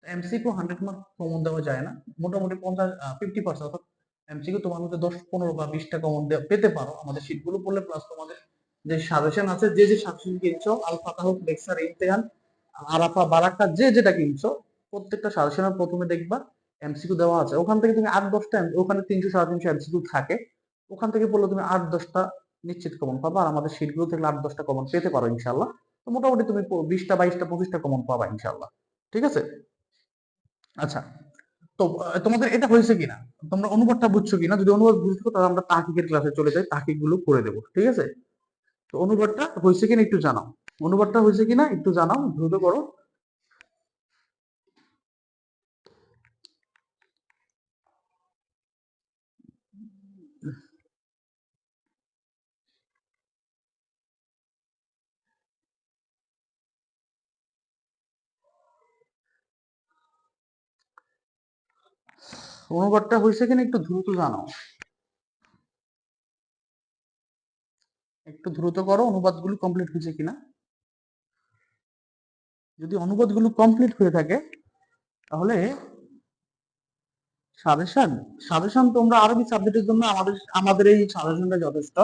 S1: এমসিকিউ 100 মার্ক কমন দেওয়া যায় না, মোটামুটি 50-50%, অর্থাৎ এমসিকিউ তোমার মধ্যে 10, 15 বা 20টা কমন পেতে পারো আমাদের শিটগুলো পড়লে, প্লাস তোমাদের যে সাজেশন আছে, যে সাজেশন কিনছো, আল ফাতাহ, লেকচার, ইমতিহান, আরাফা, বারাকা, যেটা কিনছো, প্রত্যেকটা সাজেশনের প্রথমে দেখবা এমসিকিউ দেওয়া আছে। ওখান থেকে তুমি 8-10টা, ওখানে 300-350 এমসিকিউ থাকে, ওখান থেকে পড়লে তুমি 8-10টা নিশ্চিত কমন পাবা। আর আমাদের শিটগুলো থেকে 8-10টা কমন পেতে পারো ইনশাল্লাহ। তো মোটামুটি তুমি 20টা, 22টা, 25টা কমন পাবা ইনশাল্লাহ, ঠিক আছে? আচ্ছা, তো তোমাদের এটা হয়েছে কিনা, তোমরা অনুবাদটা বুঝছো কিনা? যদি অনুবাদ বুঝছো তাহলে আমরা তাহকিকের ক্লাসে চলে যাই, তাহকিক গুলো করে দেবো, ঠিক আছে? তো অনুবাদটা হয়েছে কিনা একটু জানাও, অনুবাদটা হয়েছে কিনা একটু জানাও, দ্রুত করো। অনুবাদটা হয়েছে কিনা একটু দ্রুত জানাও, একটু দ্রুত করো, অনুবাদগুলো কমপ্লিট হয়েছে কিনা। যদি অনুবাদগুলো কমপ্লিট হয়ে থাকে তাহলে সাজেশন, সাজেশন তোমরা আরবি সাবজেক্টের জন্য আমাদের এই সাজেশনটা যথেষ্ট,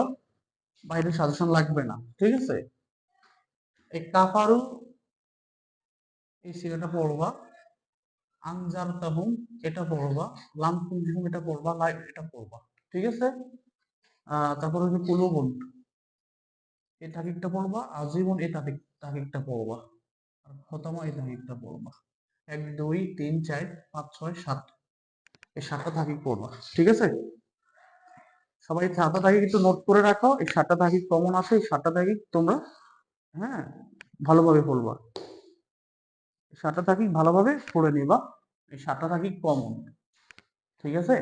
S1: বাইরের সাজেশন লাগবে না, ঠিক আছে? এই কাফারু, এই সিরাটা পড়বা, আনজার তাহুম এটা পড়বা, লাম কুনজুম এটা পড়বা, লাইভ এটা পড়বা, ঠিক আছে? তারপর হচ্ছে কুলুবুন, এই তাকিকটা পড়বা, আজীবন এই তাকিকটা পড়বা, আর খতমা এই তাকিকটা পড়বা। 1, 2, 3, 4, 5, 6, 7, এই 7টা তাকিক পড়বা, ঠিক আছে? সবাই 7টা তাকিক একটু নোট করে রাখো, এই 7টা তাকিক কমন আছে, এই 7টা তাকিক তোমরা, হ্যাঁ, ভালোভাবে পড়বা। 7টা তাকিক ভালোভাবে পড়ে নিবা, এই 7টা তাকিক কমন, ঠিক আছে?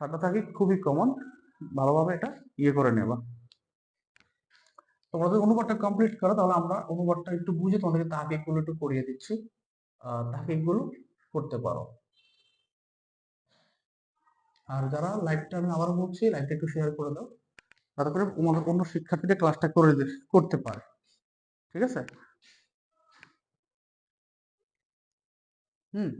S1: 7টা তাকিক খুবই কমন, ভালোভাবে এটা করে নেবা। তোমাদের অনুবাদটা কমপ্লিট করো, তাহলে আমরা অনুবাদটা একটু বুঝে তোমাদেরকে তাহকিক গুলো একটু করিয়ে দিচ্ছি, তাহকিক গুলো করতে পারো। আর যারা লাইভটা, আমি আবারও বলছি, লাইভটা একটু শেয়ার করে দাও, যাতে করে আমাদের অন্য শিক্ষার্থীদের ক্লাসটা করতে পারে, ঠিক আছে? হুম।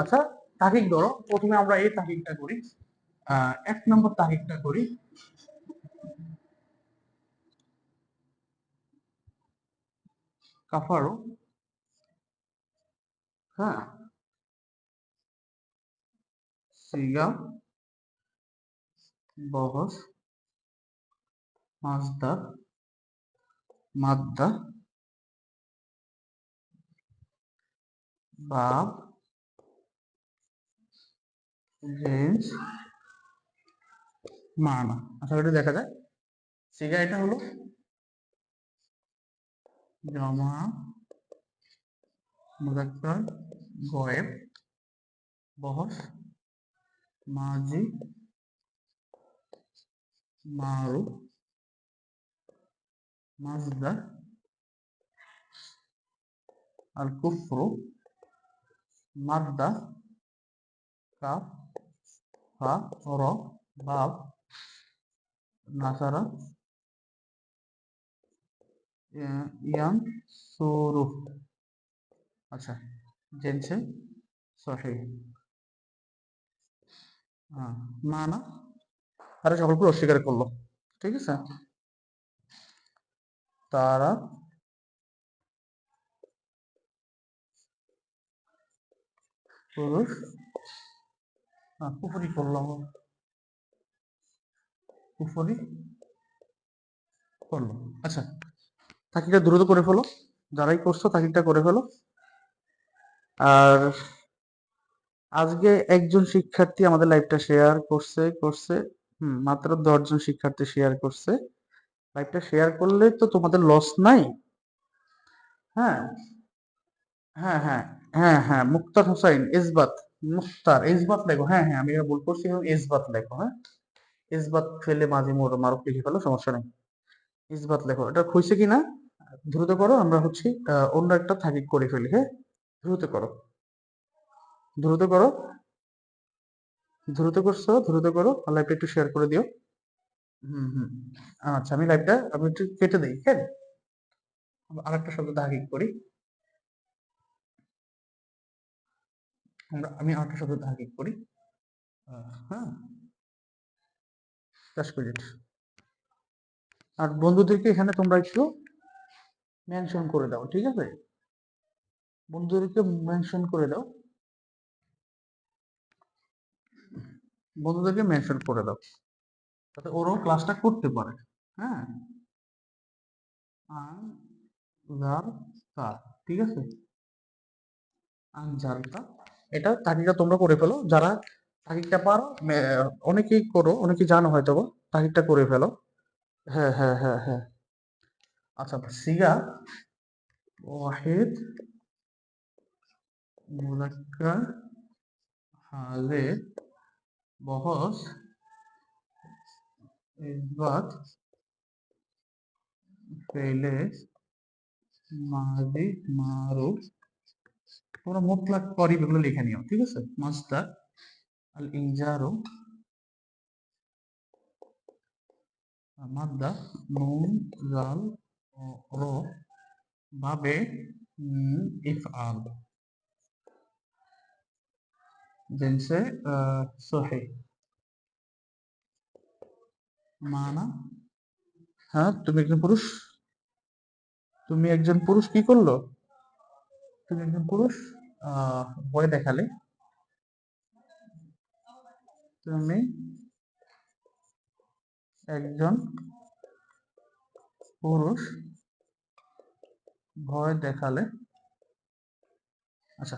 S1: আচ্ছা, তাহকিক ধরো, প্রথমে আমরা এই তাহকিকটা করি। এক নম্বর তারিখটা করি। কাফারো, হ্যাঁ, সিগা, বহস, মাজদার, মাদ্দা, বাব, রেঞ্জ, মানা। আশা করি দেখা যায়। সিগা এটা হলো জমা, মুজাক্কার, গয়েব, বহস, মাজি, মারুফ, মাজদা, আল কুফরু, মাদ্দা, কাফ, ফা, র, বাব, নাসারা, ইয়ান, সুরুফ। আচ্ছা, জেনছে সহি। হ্যাঁ, মানা আরে সকলকে অস্বীকার করলো, ঠিক আছে। তারা পুরুষ, কুফরি করলো, কুফরি করলো। আচ্ছা, তাকিটা দ্রুত করে ফেলো, যারাই করছো তাকিটা করে ফেলো। আর আজকে একজন শিক্ষার্থী আমাদের লাইভটা শেয়ার করছে মাত্র 10 জন শিক্ষার্থী শেয়ার করছে। লাইভটা শেয়ার করলে তো তোমাদের লস নাই। হ্যাঁ, হ্যাঁ, হ্যাঁ, হ্যাঁ, হ্যাঁ, মুক্তার হোসাইন ইসবাত, মুক্তার ইসবাত লেখো। হ্যাঁ, হ্যাঁ, আমি এটা ভুল করছি, ইসবাত লেখো। হ্যাঁ, ইসবাত ফেলে মাঝে মারুফ লিখে ফেলো, সমস্যা নেই। ইসবাত লেখো। এটা হয়েছে কিনা দ্রুত করো, আমরা হচ্ছে অন্য একটা তাহকিক করে ফেলি। হ্যাঁ, দ্রুত করো, দ্রুত করো, দ্রুত করছো, দ্রুত করো। লাইভটা একটু শেয়ার করে দিও। হুম। আচ্ছা, আমি একটু কেটে দিই। হ্যাঁ, আরেকটা শব্দ তাহকিক করি। আমি আরেকটা শব্দ তাহকিক করি। হ্যাঁ, 10 মিনিট। আর বন্ধুদেরকে এখানে তোমরা একটু মেনশন করে দাও, ঠিক আছে? বন্ধুদেরকে মেনশন করে দাও, বন্ধুদেরকে মেনশন করে দাও, যাতে ওরাও ক্লাসটা করতে পারে। হ্যাঁ, আনজারতা, ঠিক আছে, আনজারতা। এটা তাকিটা তোমরা করে ফেলো, যারা তাকিটা পারো। অনেকেই করো, অনেকেই জানো হয়তো বা, তাকিটা করে ফেলো। হ্যাঁ, হ্যাঁ, হ্যাঁ, হ্যাঁ। আচ্ছা, সিগা ওয়াহিদ, মুজাক্কার, হালে, বহস, ইসবাত, ফেলে, মাজি, মারুফ। তোমরা মুতলাক করিব এগুলো লিখে নিও, ঠিক আছে। মাস্টার, আল ইনজারু, মাদ্দা, নুন, জাল, র, বাবে, ইফআল, জিনসে সহি, মানা। হ্যাঁ, তুমি একজন পুরুষ, তুমি একজন পুরুষ কি করলো? তুমি একজন পুরুষ ভয় দেখালে। তুমি একজন পুরুষ ভয় দেখালে। আচ্ছা,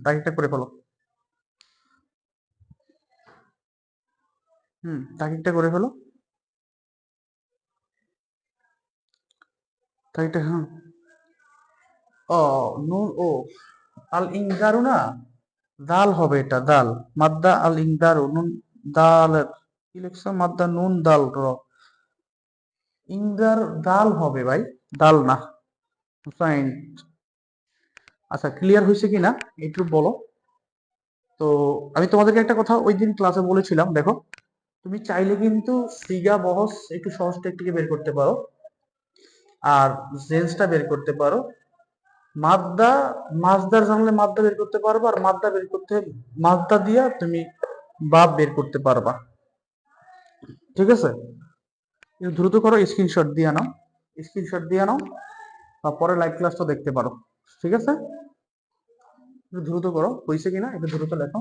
S1: তারিখটা করে ফেলো। তারিখটা করে ফেলো, তারিখটা। হ্যাঁ, ও, নুন, ও, আল ইনজারু না, দাল হবে এটা, দাল। মাদ্দা আল ইনজারু, নুন, দাল। কি লিখছো? মাদ্দা নুন দাল র, ইনজার দাল হবে ভাই, দাল না। হুসাইন। আচ্ছা, ক্লিয়ার হয়েছে কিনা একটু বলো তো। আমি তোমাদেরকে একটা কথা ওই দিন ক্লাসে বলেছিলাম, দেখো, তুমি চাইলে কিন্তু সিগা বহস একটু সহজ টেকনিকে বের করতে পারো, আর জেন্সটা বের করতে পারো। মাদ্দা, মাজদার জানলে মাদ্দা বের করতে পারবে, আর মাদ্দা বের করতে, মাদ্দা দিয়া তুমি বা বের করতে পারবা। ঠিক আছে, একটু দ্রুত করো, স্ক্রিনশট দিয়ে নাও, স্ক্রিনশট দিয়ে নাও, বা পরে লাইভ ক্লাসটা দেখতে পারো। ঠিক আছে, একটু দ্রুত করো, হয়েছে কিনা একটু দ্রুত লেখো।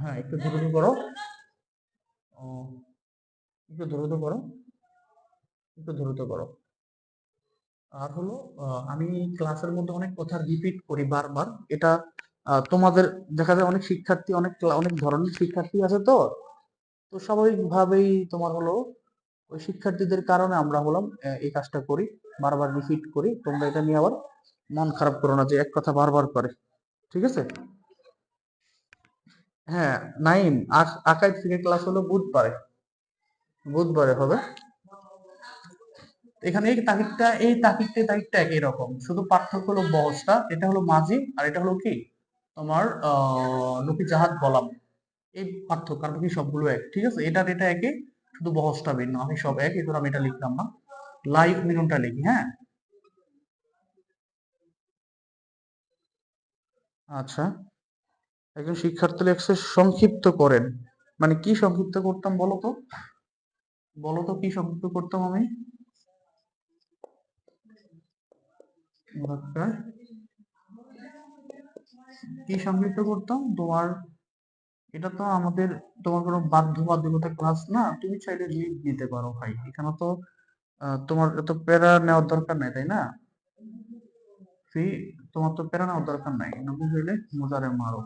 S1: হ্যাঁ, একটু দ্রুত করো। ও, একটু দ্রুত করো, একটু দ্রুত করো। আর হলো আমি ক্লাসের মধ্যে অনেক কথা রিপিট করি বারবার, এটা তোমাদের দেখা যায় অনেক শিক্ষার্থী, অনেক ধরনের শিক্ষার্থী আছে, তো তো স্বাভাবিকভাবেই তোমার হলো ওই শিক্ষার্থীদের কারণে আমরা হলাম এই কাজটা করি, বারবার রিপিট করি। তোমরা এটা নিয়ে আবার মন খারাপ করো না যে এক কথা বারবার করে। ঠিক আছে। হ্যাঁ, নাইম, আকাইড থেকে ক্লাস হলো বুধবারে, বুধবারে হবে। এখানে এই তারিখটা একই রকম, শুধু পার্থক্য হলো বহসটা, এটা হলো মাঝি আর এটা হলো কি তোমার নবী জাহাজ বলাম, এই পার্থক্য, আর বাকি সবগুলো এক। ঠিক আছে, এটা একই, শুধু বহসটা ভিন্ন, আমি সব এক, এই আমি এটা লিখলাম না, লাইভ মিনুনটা লিখি। হ্যাঁ, আচ্ছা, একজন শিক্ষার্থী লেখছে সংক্ষিপ্ত করেন, মানে কি সংক্ষিপ্ত করতাম বলো তো, বলো তো কি সংক্ষিপ্ত করতাম আমি। মুরাক্কার, কি সংক্ষিপ্ত করতাম তোমার, এটা তো আমাদের, তোমার কোনো বাধ্যবাধকতা ক্লাস না, তুমি চাইলে লিভ নিতে পারো ভাই, এখানে তো তোমার এত প্যারা নেওয়ার দরকার নাই, তাই না? ফি, তোমার তো প্যারা নেওয়ার দরকার নাই, নবী হইলে মোজারে মারো,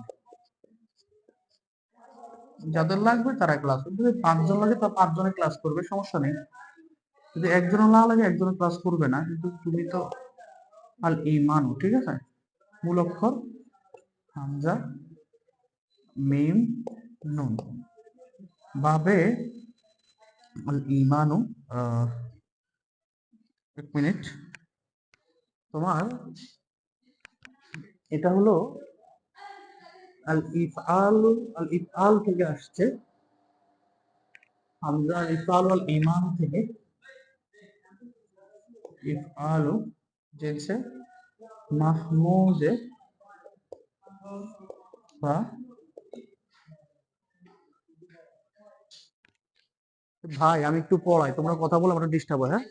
S1: যাদের লাগবে তারা ক্লাস করবে, যদি 5 জন লাগে তা 5 জনে ক্লাস করবে, সমস্যা নেই। যদি একজনও না লাগে একজনে ক্লাস করবে না, কিন্তু তুমি তো আল ইমানু, ঠিক আছে, মূল অক্ষর হামজা মিম নুন, বাবে আল ইমানু, আহ, এক মিনিট, তোমার এটা হলো আল ইফআল, আল ইফআল থেকে আসছে, হামজা আল ইফআল আল ইমান থেকে, ইফআলু জেনসে মাহমুজে বা, ভাই আমি একটু পড়াই, তোমরা কথা বলে আমার ডিস্টার্ব হয়। হ্যাঁ,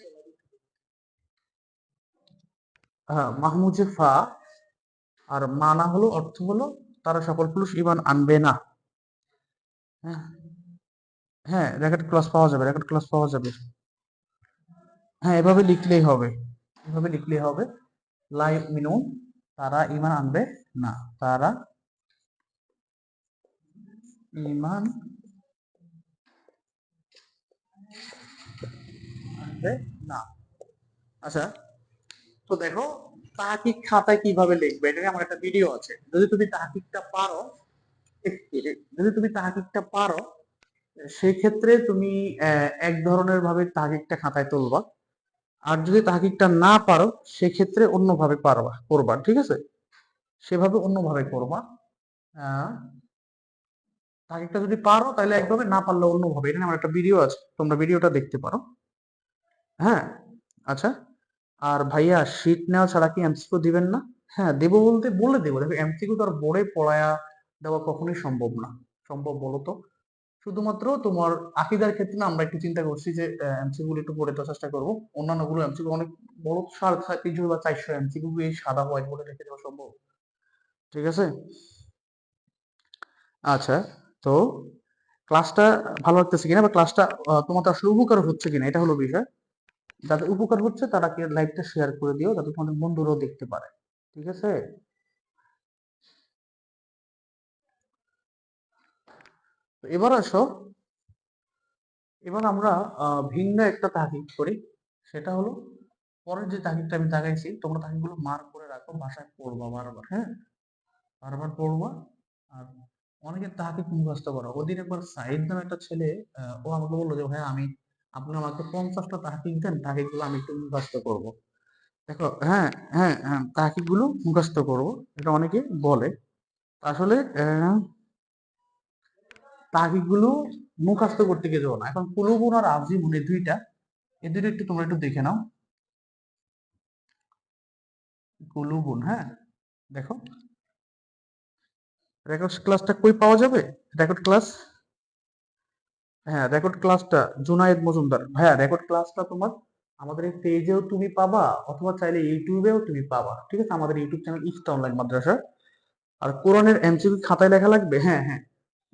S1: হ্যাঁ, মাহমুজে ফা, আর মানা হলো, অর্থ হলো তারা সকল পুরুষ ইমান আনবে না। হ্যাঁ, হ্যাঁ, রেকর্ড ক্লাস পাওয়া যাবে, রেকর্ড ক্লাস পাওয়া যাবে। হ্যাঁ, এভাবে লিখলেই হবে, এভাবে লিখলেই হবে, লাইভ মিনুন, তারা ইমান আনবে না, তারা ইমান আনবে না। আচ্ছা, তো দেখো তাহকিক খাতায় কিভাবে লিখবে, এটা নিয়ে আমার একটা ভিডিও আছে, যদি তুমি তাহকিকটা পারো, যদি তুমি তাহকিকটা পারো, সেক্ষেত্রে তুমি এক ধরনের ভাবে তাহকিকটা খাতায় তুলবা, আর যদি তাহকিকটা না পারো সেক্ষেত্রে অন্যভাবে পারবা করবা। ঠিক আছে, সেভাবে অন্যভাবে করবা। আহ, তাহকিকটা যদি পারো তাহলে একভাবে, না পারলে অন্যভাবে, এটা নিয়ে আমার একটা ভিডিও আছে, তোমরা ভিডিওটা দেখতে পারো। হ্যাঁ, আচ্ছা, আর ভাইয়া শীট নেওয়া ছাড়া কি এমসিকিউ দিবেন না? হ্যাঁ, দেবো বলতে বলে দেবো, দেখো এমসিকিউ তো আর বোর্ডে পড়ায়া দেওয়া কখনোই সম্ভব না, সম্ভব বলো তো? শুধুমাত্র তোমার আকীদার ক্ষেত্রে না আমরা একটু চিন্তা করছি যে এমসিকিউ গুলো একটু পড়ে দেওয়ার চেষ্টা করবো, অন্যান্য গুলো এমসিকিউ অনেক বড়, 350 বা 400 এমসিকিউ এই সাদা হোয়াইট বোর্ডে লিখে দেওয়া সম্ভব? ঠিক আছে, আচ্ছা, তো ক্লাসটা ভালো লাগতেছে কিনা, বা ক্লাসটা তোমাদের আসলে উপকার হচ্ছে কিনা, এটা হলো বিষয়। যাদের উপকার হচ্ছে তারা কি লাইভটা শেয়ার করে দিও, যাতে তোমাদের বন্ধুরাও দেখতে পারে। ঠিক আছে, তো এবার আসো, এবার আমরা ভিন্ন একটা তাহকিক করি, সেটা হলো পরের যে তাহকিকটা আমি দাগাইছি, তোমরা তাহকিকগুলো মার্ক করে রাখো, বাসায় পড়বা বারবার। হ্যাঁ, বারবার পড়বা। আর অনেকে তাহকিক মুখস্থ করো, ওদিন একবার সাইদ নামে একটা ছেলে, ও আমাকে বললো যে ভাই আমি, আপনি আমাকে 50টা তাহকিক দেন, তাহকিকগুলো আমি একটু মুখস্থ করব। দেখো, হ্যাঁ, হ্যাঁ, হ্যাঁ, তাহকিকগুলো মুখস্থ করব, এটা অনেকে বলে। আসলে তাহকিকগুলো মুখস্থ করতে গিয়ে যাও না, এখন কুলুবুন আর আজিমুন, এই দুইটা, এই দুইটা একটু তোমরা একটু দেখে নাও। কুলুবুন, হ্যাঁ, দেখো, রেকর্ড ক্লাসটা কই পাওয়া যাবে? রেকর্ড ক্লাস, হ্যাঁ রেকর্ড ক্লাসটা জুনায়েদ মজুমদার ভাইয়া, রেকর্ড ক্লাসটা তোমার আমাদের এই পেজেও তুমি পাবা, অথবা চাইলে ইউটিউবেও তুমি পাবা। ঠিক আছে, আমাদের ইউটিউব চ্যানেল ইফতা অনলাইন মাদ্রাসা। আর কোরআনের এমসিকিউ খাতায় লেখা লাগবে, হ্যাঁ হ্যাঁ।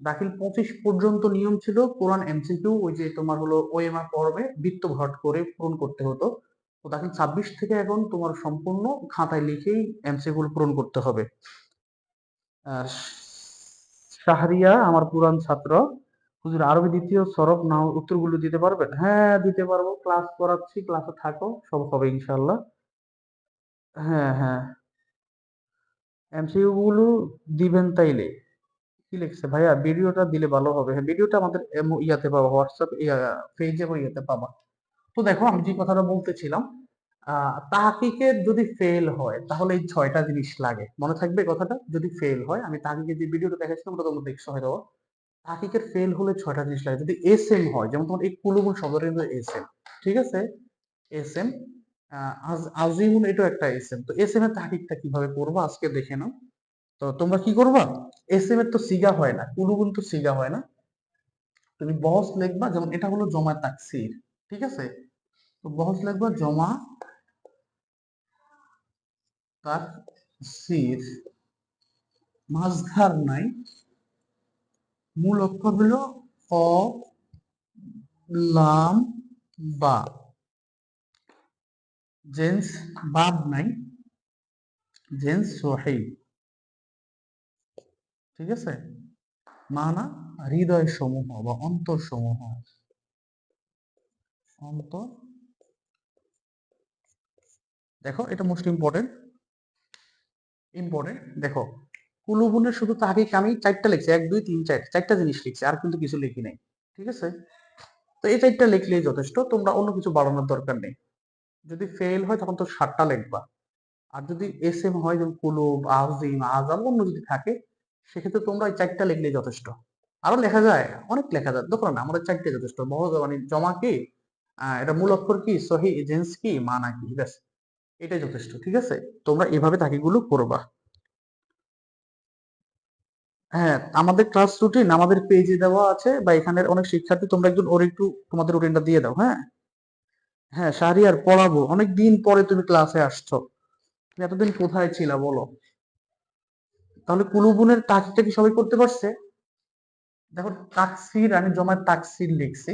S1: দাখিল 25 পর্যন্ত নিয়ম ছিল কোরআন এমসিকিউ ওই যে তোমার হলো ওএমআর পর্বে বৃত্ত ভরাট করে পূরণ করতে হতো। তো দাখিল 26 থেকে এখন তোমার সম্পূর্ণ খাতায় লিখেই এমসিকিউ পূরণ করতে হবে। আহ, শাহরিয়া আমার পুরান ছাত্র, হুজুর আরবি দ্বিতীয় সরব না উত্তরগুলো দিতে পারবেন? হ্যাঁ দিতে পারবো, ক্লাস করাচ্ছি, ক্লাসে থাকো, সব হবে ইনশাল্লাহ। হ্যাঁ হ্যাঁ, এমসিকিউ গুলো দিবেন তাইলে। কি লিখছে ভাইয়া? ভিডিওটা দিলে ভালো হবে। হ্যাঁ ভিডিওটা আমাদের ইয়াতে পাবা, হোয়াটসঅ্যাপ পেজে বা ইয়াতে পাবা। তো দেখো আমি যে কথাটা বলতেছিলাম, তাহকিকের যদি ফেল হয় তাহলে এই 6টা জিনিস লাগে, মনে থাকবে কথাটা? যদি ফেল হয়, আমি তাহকিকের যে ভিডিওটা দেখাচ্ছিলাম ওটা তোমরা দেখছো হয়তো। তাহকিকের ফেল হলে 6টা জিনিস লাগে। যদি এস এম হয়, যেমন তোমার এই কুলুবুল শব্দটা কিন্তু এস এম, ঠিক আছে? এস এম, আজিমুল এটাও একটা এস এম। তো এস এম এর তাহকিকটা কিভাবে করবো আজকে দেখে নাও। তো তোমরা কি করবা, এস এম এর তো সিগা হয় না, কুলুবুল তো সিগা হয় না, তুমি বহস লিখবা। যেমন এটা হলো জমা তাকসির, ঠিক আছে? তো বহস লিখবা জমা তাকসির, মাঝধার নাই, মূল অক্ষর হলো ক, লাম, বা, জেন্স বাদ নাই, জেন্স সহিহ, ঠিক আছে? মানা হৃদয় সমূহ বা অন্তর সমূহ, অন্তর। দেখো এটা মোস্ট ইম্পর্টেন্ট, ইম্পর্টেন্ট দেখো। কুলুবুনের শুধু তাকে আমি 4টা লিখছি, 1 2 3 4, 4টা জিনিস লিখছি, আর কিন্তু কিছু লিখি নাই, ঠিক আছে? তো এই 4টা লিখলেই যথেষ্ট, তোমরা অন্য কিছু বাড়ানোর দরকার নেই। যদি ফেল হয় তখন তো 7টা লিখবা। আর যদি এস এম হয়, যেমন কুলুব, আজিম, আজাম, অন্য যদি থাকে, সেক্ষেত্রে তোমরা এই 4টা লিখলেই যথেষ্ট। আরো লেখা যায়, অনেক লেখা যায়, দোকান না, আমাদের 4টে যথেষ্ট। বহজ মানে জমা কি, এটা মূল অক্ষর কি, সহি, এজেন্স কি, মানা কি, ব্যাস এটাই যথেষ্ট, ঠিক আছে? তোমরা এভাবে তাকিগুলো করবা। হ্যাঁ আমাদের ক্লাস রুটিন আমাদের পেজে দেওয়া আছে, বা এখানের অনেক শিক্ষার্থী, তোমরা একজন ওর একটু তোমাদের রুটিনটা দিয়ে দাও, হ্যাঁ। হ্যাঁ শাহরিয়ার পড়াবো, অনেক দিন পরে তুমি ক্লাসে আসছো, তুমি এতদিন কোথায় ছিলা বলো? তাহলে কুলুবুনের তাকিটা কি সবাই করতে পারছে? দেখো তাকসির, আমি জমার তাকসির লিখছি।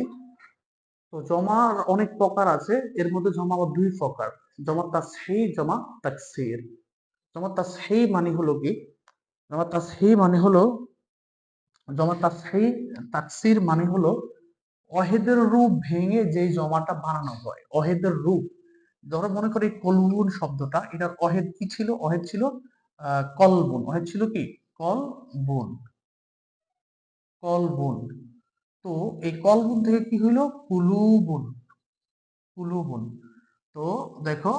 S1: তো জমার অনেক প্রকার আছে, এর মধ্যে জমা আবার 2 প্রকার, জমা তাসহি, জমা তাকসির। জমা তাসহি মানে হলো কি, জমা তাসহি মানে হলো, জমা তাসহি, তাকসির মানে হলো অহেদের রূপ ভেঙে যে জমাটা বানানো হয়, অহেদের রূপ। ধরো মনে করি কলবুন শব্দটা, এটার অহেদ কি ছিল? অহেদ ছিল কলবুন। অহেদ ছিল কি? কলবুন, কলবুন। তো এই কলবুন থেকে কি হইলো? কুলুবুন, কুলুবুন। তো দেখো,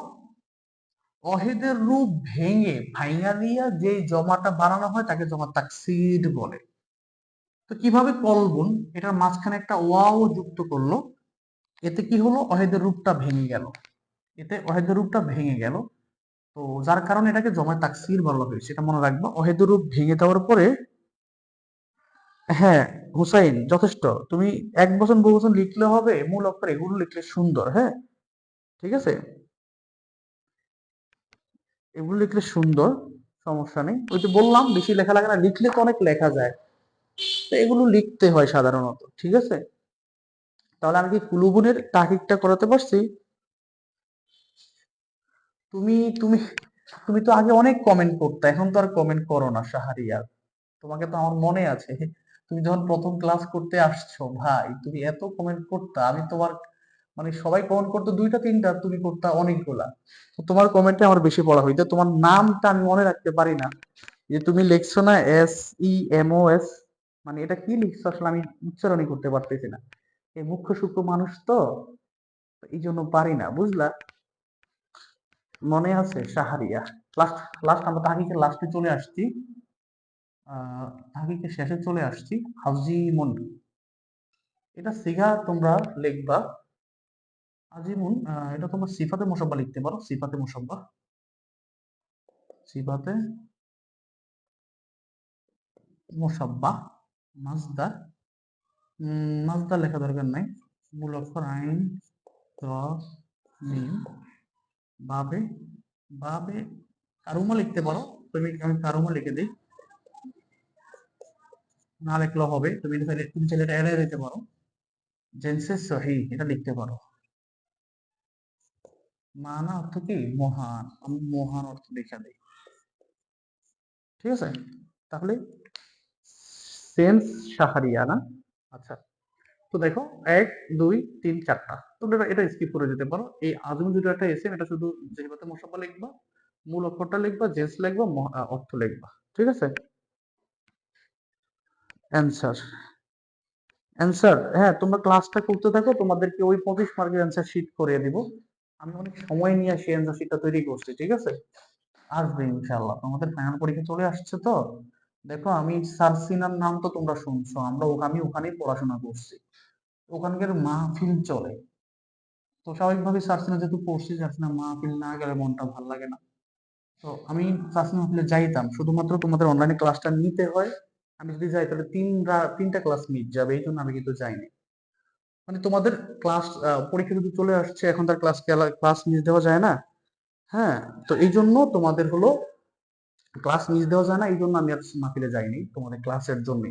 S1: অহেদের রূপ ভেঙে ভাইঙা দিয়া যে জমাটা বানানো হয় তাকে জমা তাকসির বলে। তো কিভাবে কলবুন, এটার মাঝখানে একটা ওয়াও যুক্ত করলো, এতে কি হলো? অহেদের রূপটা ভেঙে গেল, এতে অহেদের রূপটা ভেঙে গেল। তো যার কারণে এটাকে জমা তাকসির বলা হয়েছে, এটা মনে রাখবা। অহেদের রূপ ভেঙে দেওয়ার পরে, হ্যাঁ হুসাইন যথেষ্ট, তুমি 1 বচন 2 বচন লিখলে হবে, মূল অক্ষর এগুলো লিখলে সুন্দর, হ্যাঁ ঠিক আছে, এগুলো লিখলে সুন্দর, সমস্যা নেই। ওই যে বললাম বেশি লেখা লাগে না, লিখলে তো অনেক লেখা যায়, তো এগুলো লিখতে হয় সাধারণত, ঠিক আছে? তাহলে আমি কি কুলুবুনের তাহিকটা করাতে পারছি? তুমি তুমি তুমি তো আগে অনেক কমেন্ট করতে, এখন তো আর কমেন্ট করো না শাহরিয়ার। তোমাকে তো আমার মনে আছে, তুমি যখন প্রথম ক্লাস করতে আসছো ভাই, তুমি এত কমেন্ট করতা, আমি তোমার মানে সবাই কমেন্ট করতো 2টা 3টা, তুমি করতা অনেকগুলা। তো তোমার কমেন্টে আমার বেশি পড়া হইতো, তোমার নামটা আমি মনে রাখতে পারি না। যে তুমি লিখছো না SEMOS, মানে এটা কি লিখছো আসলে আমি উচ্চারণই করতে পারতেছি না। এই মুখ্য সূক্ষ্ম মানুষ তো, এই জন্য পারি না, বুঝলা? মনে আছে শাহরিয়া? লাস্ট, লাস্ট আমরা তাহিকের লাস্টে চলে আসছি, তাহিকের শেষে চলে আসছি। হাজিমুন, এটা সিগা তোমরা লিখবা। আজিমুন, এটা তোমরা সিফাতে মুসাব্বা লিখতে পারো, সিফাতে মুসাব্বা, সিফাতে মুসাব্বাহ, মাজদার, মাজদার লেখা দরকার নাই, মূল অক্ষর আইন, ত, মিম, বাবে, বাবে কারুমা লিখতে পারো তুমি, আমি কারুমা লিখে দিই, না লিখলেও হবে, তুমি চাইলে এটা এড়িয়ে দিতে পারো। জেনসে সহি এটা লিখতে পারো। মানা অর্থ কি? মহান, আমি মহান অর্থ লিখে দিই, ঠিক আছে? তাহলে সেন্স শাহরিয়া না? আচ্ছা, তো দেখো 1 2 3 4টা, তোমরা এটা স্কিপ করে যেতে পারো। এই আজম দুটো একটা এসে, এটা শুধু যেভাবে মুসাফা লিখবা, মূল অক্ষরটা লিখবা, জেন্স লিখবা, অর্থ লিখবা, ঠিক আছে? অ্যান্সার, অ্যান্সার, হ্যাঁ তোমরা ক্লাসটা করতে থাকো, তোমাদেরকে ওই 25 মার্কের অ্যান্সার শিট করে দিব। আমি অনেক সময় নিয়ে সেই অ্যান্সার শিটটা তৈরি করছি, ঠিক আছে? আসবে ইনশাআল্লাহ, তোমাদের ফাইনাল পরীক্ষা চলে আসছে তো। দেখো আমি সারসিনার নাম তো তোমরা শুনছো, আমি ওখানেই পড়াশোনা করছি, ওখানকার মাহফিল চলে, তো স্বাভাবিকভাবে সারসিনা যেহেতু পড়ছি, সারসিনা মাহফিল না গেলে মনটা ভালো লাগে না। তো আমি সারসিনা মাহফিলে যাইতাম, শুধুমাত্র তোমাদের অনলাইনে ক্লাসটা নিতে হয়। আমি যদি যাই তাহলে তিনটা ক্লাস মিস যাবে, এই জন্য আমি কিন্তু যাইনি। মানে তোমাদের ক্লাস, পরীক্ষা যদি চলে আসছে, এখন তার ক্লাস মিস দেওয়া যায় না। হ্যাঁ, তো এই জন্য তোমাদের হলো ক্লাস মিস দেওয়া যায় না, এই জন্য আমি আর মাহফিলে যাইনি তোমাদের ক্লাসের জন্য।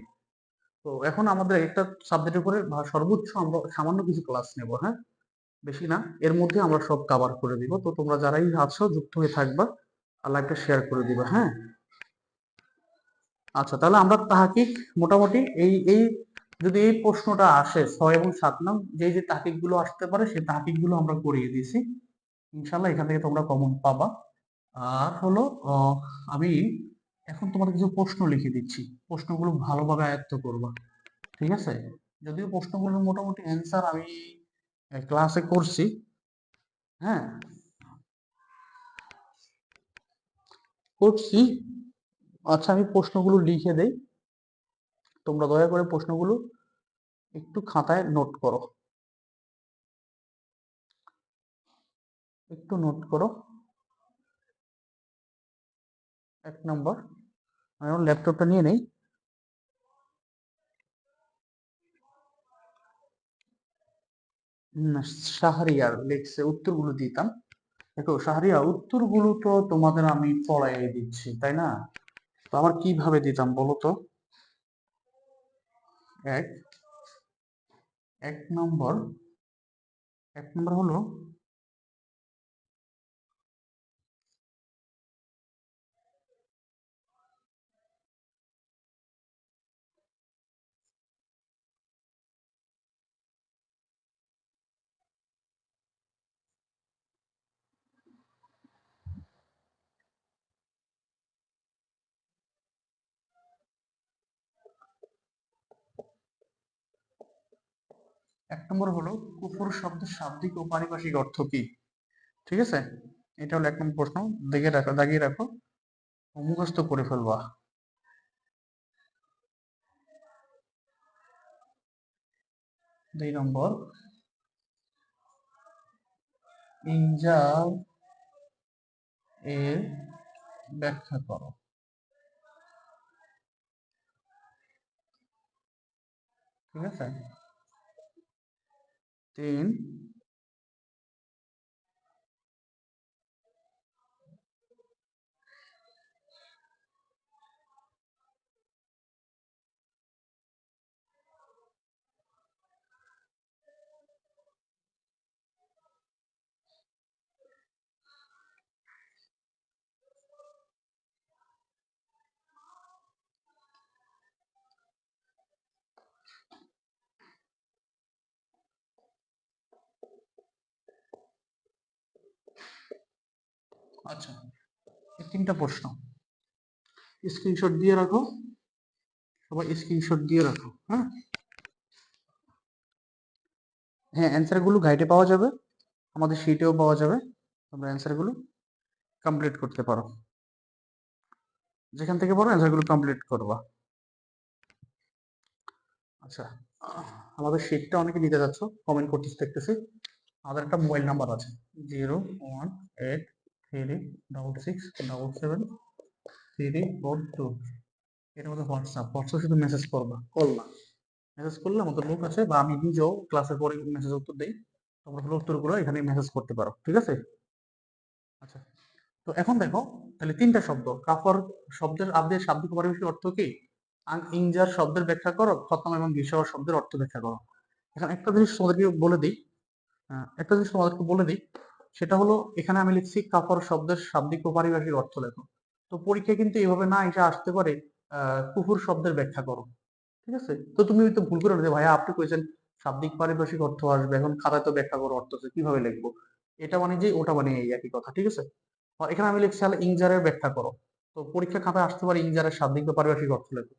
S1: তো এখন আমাদের একটা সাবজেক্টের উপরে সর্বোচ্চ আমরা সামান্য কিছু ক্লাস নেব, হ্যাঁ, বেশি না, এর মধ্যে আমরা সব কভার করে দিব। তো তোমরা যারাই আছো যুক্ত হয়ে থাকবা, আর লাইভটা শেয়ার করে দিবা, হ্যাঁ। আচ্ছা, তাহলে আমরা তাহকিক মোটামুটি এই যদি এই প্রশ্নটা আসে 6 এবং 7 নং, যে তাহকিক গুলো আসতে পারে সেই তাহকিক গুলো আমরা করিয়ে দিয়েছি, ইনশাল্লাহ এখান থেকে তোমরা কমন পাবা। আর হলো আমি এখন তোমাদের কিছু প্রশ্ন লিখে দিচ্ছি, প্রশ্নগুলো ভালোভাবে আয়ত্ত করবা, ঠিক আছে? যদিও প্রশ্নগুলোর মোটামুটি অ্যান্সার আমি ক্লাসে করছি, হ্যাঁ করছি। আচ্ছা, আমি প্রশ্নগুলো লিখে দেই, তোমরা দয়া করে প্রশ্নগুলো একটু খাতায় নোট করো, একটু নোট করো। 1 নম্বর, আমি আমার ল্যাপটপটা নিয়ে নেই। শাহরিয়ার লিখছে, উত্তরগুলো দিতাম। দেখো শাহরিয়ার, উত্তরগুলো তো তোমাদের আমি পড়াই দিচ্ছি, তাই না? তো আমার কিভাবে দিতাম বলো তো? এক এক নম্বর, 1 নম্বর হলো কুফর শব্দের শাব্দিক ও পারিভাষিক অর্থ কি? ঠিক আছে, এটা হলো 1 নম্বর প্রশ্ন, দেখে রাখো, দাগিয়ে রাখো, মুখস্থ করে ফেলবা। 2 নম্বর, ইনজাল এর ব্যাখ্যা করো, ঠিক আছে? 3, আচ্ছা, এই 3টা প্রশ্ন স্ক্রিনশট দিয়ে রাখো, সবাই স্ক্রিনশট দিয়ে রাখো, হ্যাঁ। হ্যাঁ, অ্যান্সার গুলো গাইডে পাওয়া যাবে, আমাদের শিটেও পাওয়া যাবে, তোমরা অ্যান্সার গুলো কমপ্লিট করতে পারো, যেখান থেকে পারো অ্যান্সার গুলো কমপ্লিট করবা। আচ্ছা, আমাদের শিটটা অনেকে নিতে যাচ্ছ, কমেন্ট করতেছি দেখতেছি। আমাদের একটা মোবাইল নাম্বার আছে, 01836677734 এটা হচ্ছে হোয়াটসঅ্যাপ শুধু মেসেজ করবা, কল না। মেসেজ করলে আমাদের লোক আছে, বা আমি নিজেও ক্লাসের পরে মেসেজ উত্তর দেই। তোমরা হলো উত্তরগুলো এখানে মেসেজ করতে পারো, ঠিক আছে? আচ্ছা, তো এখন দেখো, তাহলে তিনটা শব্দ কাফর শব্দের আদ্যের শাব্দিক ও পারিভাষিক অর্থ কি? ইনজার শব্দের ব্যাখ্যা করো, খতম এবং গিসর শব্দের অর্থ ব্যাখ্যা করো। এখন একটা জিনিস তোমাদেরকে বলে দিই, একটা জিনিস তোমাদেরকে বলে দিই, সেটা হলো এখানে আমি লিখছি কাফর শব্দের শাব্দিক ও পারিভাষিক অর্থ লেখো। তো পরীক্ষা কিন্তু এইভাবে না এসে আসতে পারে কুফুর শব্দের ব্যাখ্যা করো, ঠিক আছে? তো তুমি তো ভুল করে যে ভাইয়া আপনি কইছেন শাব্দিক পারিভাষিক অর্থ আসবে, এখন খাতায় তো ব্যাখ্যা করো অর্থ আছে, কিভাবে লিখবো? এটা মানে যে ওটা মানে এই একই কথা, ঠিক আছে? আর এখানে আমি লিখছি হলো ইংজারের ব্যাখ্যা করো। তো পরীক্ষা খাতায় আসতে পারে ইংজারের শাব্দিক বা পারিভাষিক অর্থ লেখো।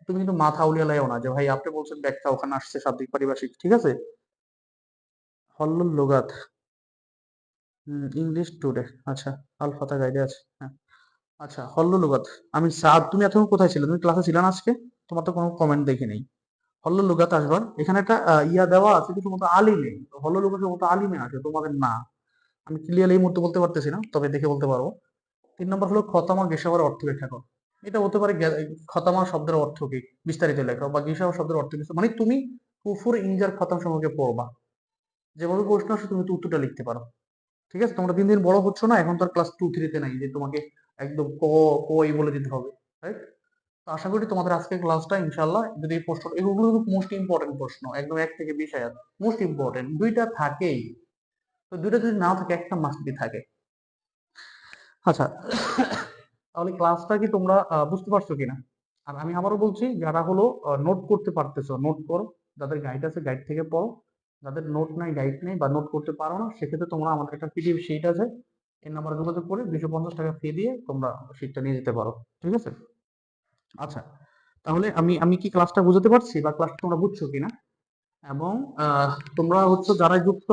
S1: তুমি কিন্তু মাথা উলিয়া লাইও না যে ভাই আপনি বলছেন ব্যাখ্যা, ওখানে আসছে শাব্দিক পারিভাষিক, ঠিক আছে? হল্লুল লুগাত, ইংলিশ টুডে, আচ্ছা, আল ফাতা গাইডে আছে, হ্যাঁ। আচ্ছা, হল্লুল লুগাত, আমি সাদ, তুমি এতক্ষণ কোথায় ছিলে? তুমি ক্লাসে ছিলে না আজকে? তোমার তো কোনো কমেন্ট দেখি নেই। হল্ল লুগাত আসবার এখানে একটা ইয়া দেওয়া আছে কিছু মতো আলিমে, হল্ল লুগাতের মতো আলিমে আছে, তোমাদের না। আমি ক্লিয়ারলি এই মুহূর্তে বলতে পারতেছি না, তবে দেখে বলতে পারবো। 3 নম্বর হলো খতামা গেসাওয়ার অর্থ ব্যাখ্যা করো। এটা হতে পারে খতামা শব্দের অর্থ কি বিস্তারিত লেখা, বা গেসাওয়া শব্দের অর্থ কি, মানে তুমি কুফুর ইনজার খতাম সম্পর্কে পড়বা, যেভাবে প্রশ্ন আসে তুমি তো উত্তরটা লিখতে পারো, ঠিক আছে? তোমরা দিন দিন বড় হচ্ছ না, এখন তো আর ক্লাস 2 3 তে নাই যে তোমাকে একদম ক বলে দিতে হবে, রাইট? তো আশা করি তোমাদের আজকের ক্লাসটা ইনশাল্লাহ, যদি এই প্রশ্ন, এগুলো কিন্তু মোস্ট ইম্পর্টেন্ট প্রশ্ন, একদম 1 থেকে 20 আয়াত, মোস্ট ইম্পর্টেন্ট দুইটা থাকেই। তো দুইটা যদি নাও থাকে, একটা মাস্ট বি থাকে। আচ্ছা, তাহলে ক্লাসটা কি তোমরা বুঝতে পারছো কিনা? আর আমি আবারও বলছি, যারা হলো নোট করতে পারতেছো নোট করো, যাদের গাইড আছে গাইড থেকে পড়ো, যাদের নোট নাই গাইড নেই বা নোট করতে পারো না, সেক্ষেত্রে তোমরা আমাদের একটা পিডিএফ শিট আছে, এই নাম্বারে যোগাযোগ করে 250 টাকা ফি দিয়ে তোমরা শিটটা নিয়ে যেতে পারো, ঠিক আছে? আচ্ছা, তাহলে আমি আমি কি ক্লাসটা বুঝতে পারছি, বা ক্লাসটা তোমরা বুঝছো কিনা? এবং তোমরা হচ্ছে যারাই যুক্ত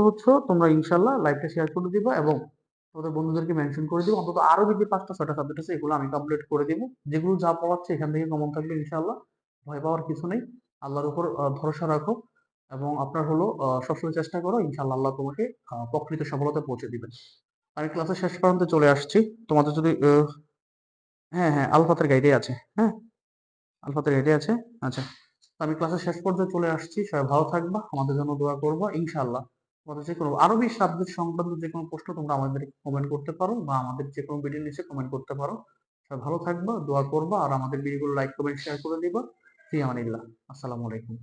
S1: হচ্ছ, তোমরা ইনশাল্লাহ লাইভটা শেয়ার করে দিবা, এবং তোমাদের বন্ধুদেরকে মেনশন করে দিবো। অন্তত আরো যে 5টা 6টা সাবজেক্ট আছে এগুলো আমি কমপ্লিট করে দিব, যেগুলো যা পড়াচ্ছে এখান থেকে কমন থাকবে ইনশাল্লাহ। ভয় পাওয়ার কিছু নেই, আল্লাহর উপর ভরসা রাখো, এবং আপনার হলো সবসময় চেষ্টা করো, ইনশাল্লাহ আল্লাহ তোমাকে প্রকৃত সফলতা পৌঁছে দিবেন। আমি ক্লাসের শেষ পর্যন্ত চলে আসছি। তোমাদের যদি হ্যাঁ হ্যাঁ, আলফাতের গাইডে আছে, হ্যাঁ, আলফাতের গাইডে আছে। আচ্ছা, তো আমি ক্লাসের শেষ পর্যায়ে চলে আসছি, সবাই ভালো থাকবা, আমাদের জন্য দোয়া করবো ইনশাআল্লাহ। তোমাদের যে কোনো আরবি সাবজেক্ট সংক্রান্ত যে কোনো প্রশ্ন তোমরা আমাদের কমেন্ট করতে পারো, বা আমাদের যে কোনো ভিডিও নিচে কমেন্ট করতে পারো। সবাই ভালো থাকবা, দোয়া করবা, আর আমাদের ভিডিওগুলো লাইক কমেন্ট শেয়ার করে দিবা। ফি আমানিল্লাহ, আসসালামু আলাইকুম।